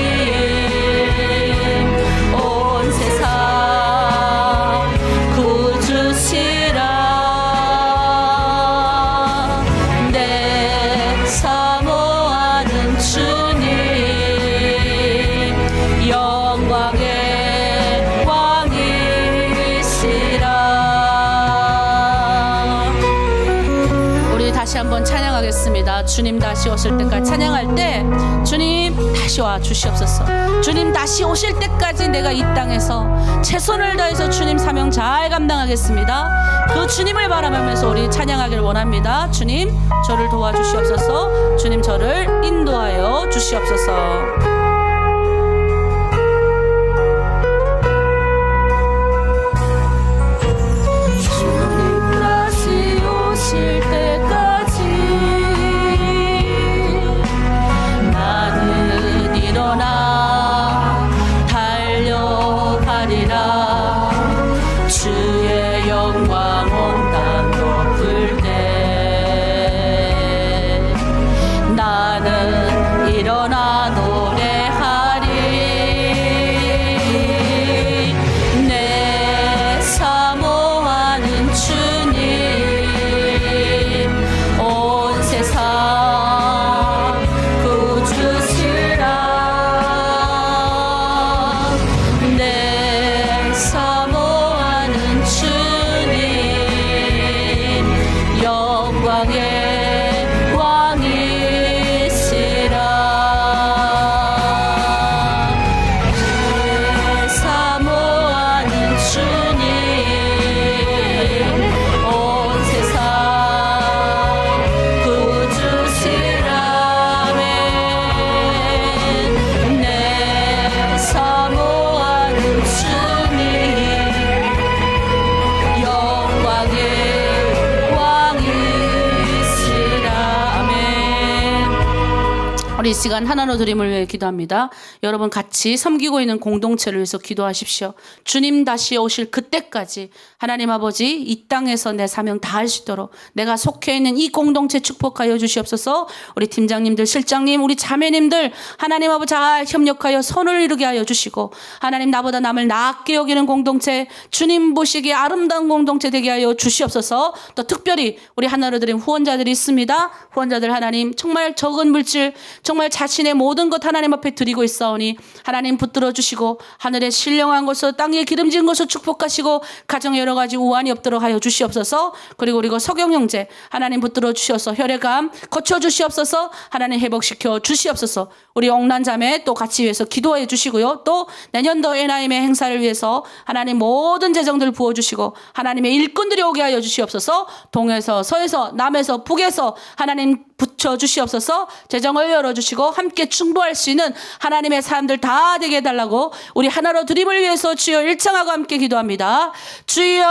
온 세상 구주시라. 내 사모하는 주님 영광의 왕이시라. 우리 다시 한번 찬양하겠습니다. 주님 다시 오실 때까지 찬양할 때 주님 다시 와 주시옵소서. 주님 다시 오실 때까지 내가 이 땅에서 최선을 다해서 주님 사명 잘 감당하겠습니다. 그 주님을 바라보면서 우리 찬양하기를 원합니다. 주님 저를 도와주시옵소서. 주님 저를 인도하여 주시옵소서. 주님 다시 오실 때까지 나는 일어나 달려가리라. 주의 영광 온 땅 덮을 때 나는 일어나 노래하리. 내 사모하는 주님 온 세상 구주시라. 내 사모하는 주님 영광의 왕이시라. 내 사모하는 주님 온 세상 구주시라. 내 사모하는 주님 영광의 왕이시라. 아멘. 우리 이 시간 하나로 드림을 위해 기도합니다. 여러분 같이 섬기고 있는 공동체를 위해서 기도하십시오. 주님 다시 오실 그때까지 하나님 아버지 이 땅에서 내 사명 다할 수 있도록 내가 속해 있는 이 공동체 축복하여 주시옵소서. 우리 팀장님들, 실장님, 우리 자매님들 하나님 아버지 잘 협력하여 선을 이루게 하여 주시고 하나님 나보다 남을 낮게 여기는 공동체 주님 보시기에 아름다운 공동체 되게 하여 주시옵소서. 또 특별히 우리 하나로 드림 후원자들이 있습니다. 후원자들 하나님 정말 적은 물질 정말 자신의 모든 것 하나님 앞에 드리고 있사오니 하나님 붙들어 주시고 하늘의 신령한 곳으로 땅에 기름진 곳으로 축복하시고 가정에 여러 가지 우환이 없도록 하여 주시옵소서. 그리고 우리 석영 형제 하나님 붙들어 주셔서 혈액암 거쳐 주시옵소서. 하나님 회복시켜 주시옵소서. 우리 억난 자매 또 같이 위해서 기도해 주시고요. 또 내년도 NIM의 행사를 위해서 하나님 모든 재정들 부어주시고 하나님의 일꾼들이 오게 하여 주시옵소서. 동에서 서에서 남에서 북에서 하나님 붙여주시옵소서. 재정을 열어주시고 함께 충보할 수 있는 하나님의 사람들 다 되게 해달라고 우리 하나로 드림을 위해서 주여 일창하고 함께 기도합니다. 주여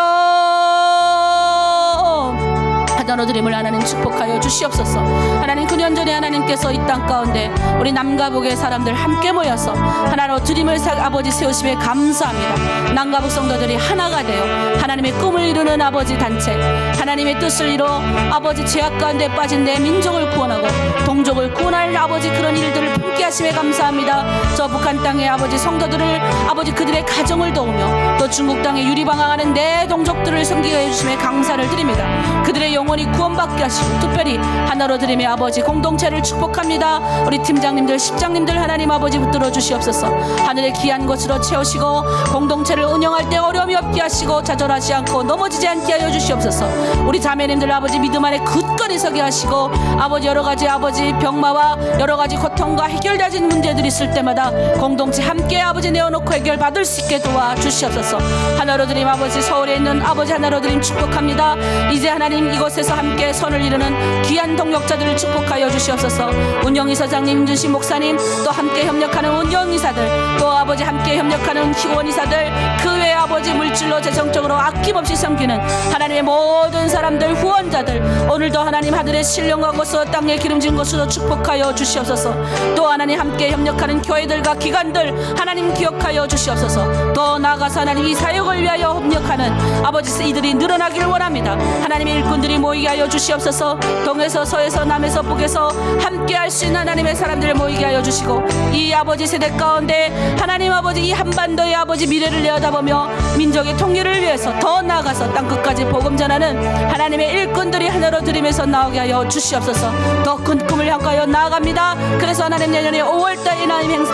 하나로 드림을 하나님 축복하여 주시옵소서. 하나님 9년 전에 하나님께서 이 땅 가운데 우리 남과 북의 사람들 함께 모여서 하나로 드림을 아버지 세우심에 감사합니다. 남과 북 성도들이 하나가 되어 하나님의 꿈을 이루는 아버지 단체, 하나님의 뜻을 이뤄 아버지 죄악 가운데 빠진 내 민족을 구원하고 동족을 구원할 아버지 그런 일들을 품게 하심에 감사합니다. 저 북한 땅의 아버지 성도들을 아버지 그들의 가정을 도우며 또 중국 땅에 유리방황하는 내 동족들을 섬기게 해주심에 감사를 드립니다. 그들의 영혼이 구원받게 하시고 특별히 하나로 드림의 아버지 공동체를 축복합니다. 우리 팀장님들 십장님들 하나님 아버지 붙들어 주시옵소서. 하늘의 귀한 것으로 채우시고 공동체를 운영할 때 어려움이 없게 하시고 좌절하지 않고 넘어지지 않게 하여 주시옵소서. 우리 자매님들 아버지 믿음 안에 굳건히 서게 하시고 아버지 여러가지 아버지 병마와 여러가지 고통과 해결되지 문제들이 있을 때마다 공동체 함께 아버지 내어놓고 해결받을 수 있게 도와주시옵소서. 하나로 드림 아버지 서울에 있는 아버지 하나로 드림 축복합니다. 이제 하나님 이곳에서 함께 선을 이루는 귀한 동역자들을 축복하여 주시옵소서. 운영이사장님, 임준신 목사님, 또 함께 협력하는 운영이사들, 또 아버지 함께 협력하는 후원이사들, 그 외에 아버지 물질로 재정적으로 아낌없이 섬기는 하나님의 모든 사람들, 후원자들, 오늘도 하나님 하늘의 신령과 것으로 땅에 기름진 것으로 축복하여 주시옵소서. 또 하나님 함께 협력하는 교회들과 기관들 하나님 기억하여 주시옵소서. 또 나아가서 하나님 이 사역을 위하여 협력하는 아버지 이들이 늘어나기를 원합니다. 하나님의 일꾼들이 모이게 하여 주시옵소서. 동에서 서에서 남에서 북에서 함께 할 수 있는 하나님의 사람들을 모이게 하여 주시고 이 아버지 세대 가운데 하나님 아버지 이 한반도의 아버지 미래를 내어다보며 민족의 통일을 위해서 더 나아가서 땅끝까지 복음 전하는 하나님의 일꾼들이 하나로 드림에서 나오게 하여 주시옵소서. 더 큰 꿈을 향하여 나아갑니다. 그래서 하나님 내년에 5월달 이 하나님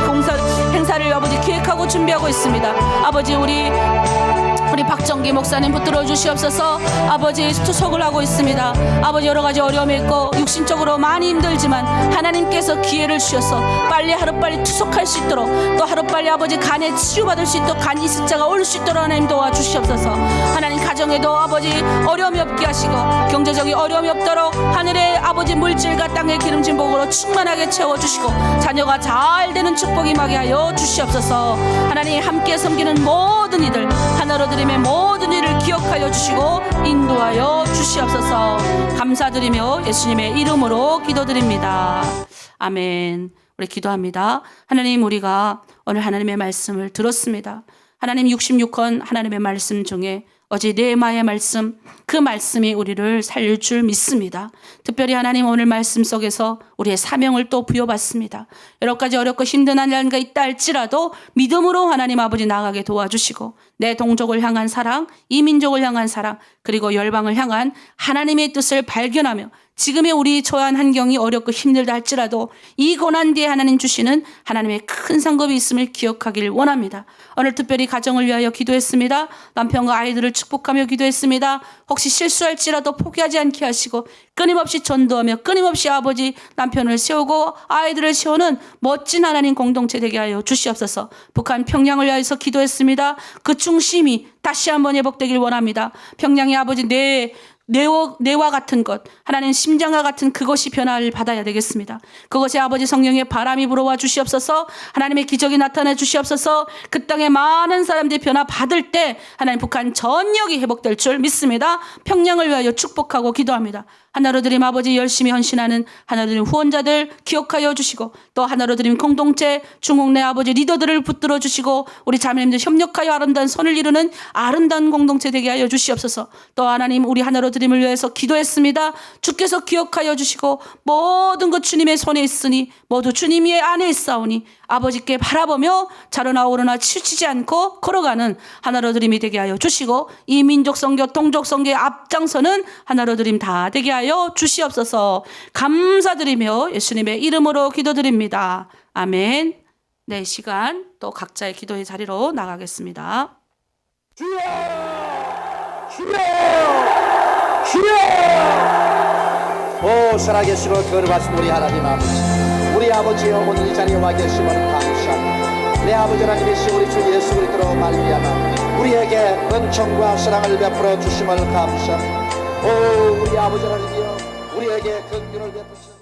행사를 아버지 기획하고 준비하고 있습니다. 아버지 우리 박정기 목사님 붙들어 주시옵소서. 아버지 투석을 하고 있습니다. 아버지 여러가지 어려움이 있고 육신적으로 많이 힘들지만 하나님께서 기회를 주셔서 빨리 하루빨리 투석할 수 있도록 또 하루빨리 아버지 간에 치유받을 수 있도록 간 이식자가 올 수 있도록 하나님 도와주시옵소서. 하나님 가정에도 아버지 어려움이 없게 하시고 경제적인 어려움이 없도록 하늘의 아버지 물질과 땅의 기름진 복으로 충만하게 채워주시고 자녀가 잘 되는 축복이 임하게 하여 주시옵소서. 하나님 함께 섬기는 모든 이들 하나로 드림의 모든 일을 기억하여 주시고 인도하여 주시옵소서. 감사드리며 예수님의 이름으로 기도드립니다. 아멘. 우리 기도합니다. 하나님 우리가 오늘 하나님의 말씀을 들었습니다. 하나님 66권 하나님의 말씀 중에 어제 네마의 말씀, 그 말씀이 우리를 살릴 줄 믿습니다. 특별히 하나님 오늘 말씀 속에서 우리의 사명을 또 부여받습니다. 여러 가지 어렵고 힘든 한가 있다 할지라도 믿음으로 하나님 아버지 나아가게 도와주시고 내 동족을 향한 사랑, 이 민족을 향한 사랑, 그리고 열방을 향한 하나님의 뜻을 발견하며 지금의 우리 처한 환경이 어렵고 힘들다 할지라도 이 고난 뒤에 하나님 주시는 하나님의 큰 상급이 있음을 기억하길 원합니다. 오늘 특별히 가정을 위하여 기도했습니다. 남편과 아이들을 축복하며 기도했습니다. 혹시 실수할지라도 포기하지 않게 하시고 끊임없이 전도하며 끊임없이 아버지 남편을 세우고 아이들을 세우는 멋진 하나님 공동체 되게 하여 주시옵소서. 북한 평양을 위해서 기도했습니다. 그 중심이 다시 한번 회복되길 원합니다. 평양의 아버지 뇌와 같은 것, 하나님 심장과 같은 그것이 변화를 받아야 되겠습니다. 그것이 아버지 성령의 바람이 불어와 주시옵소서. 하나님의 기적이 나타나 주시옵소서. 그 땅에 많은 사람들이 변화 받을 때 하나님 북한 전역이 회복될 줄 믿습니다. 평양을 위하여 축복하고 기도합니다. 하나로 드림 아버지 열심히 헌신하는 하나로 드림 후원자들 기억하여 주시고 또 하나로 드림 공동체 중국 내 아버지 리더들을 붙들어 주시고 우리 자매님들 협력하여 아름다운 선을 이루는 아름다운 공동체 되게 하여 주시옵소서. 또 하나님 우리 하나로 드림을 위해서 기도했습니다. 주께서 기억하여 주시고 모든 것 주님의 손에 있으니 모두 주님의 안에 있사오니 아버지께 바라보며 자로나 오르나 치우치지 않고 걸어가는 하나로 드림이 되게 하여 주시고 이 민족 선교 동족 선교의 앞장서는 하나로 드림 다 되게 하여 주시옵소서. 감사드리며 예수님의 이름으로 기도드립니다. 아멘. 네, 시간 또 각자의 기도의 자리로 나가겠습니다. 주여! 주여! 주여! 오 살아계시고 거룩하신 우리 하나님 아버지, 우리 아버지여 오늘 이 자리에 와 계심을 감사합니다. 내 아버지 하나님이신 우리 주 예수 그리스도로 말미암아 우리에게 은총과 사랑을 베풀어 주심을 감사합니다. 오 우리 아버지 하나님이여 우리에게 긍휼을 베푸시옵소서.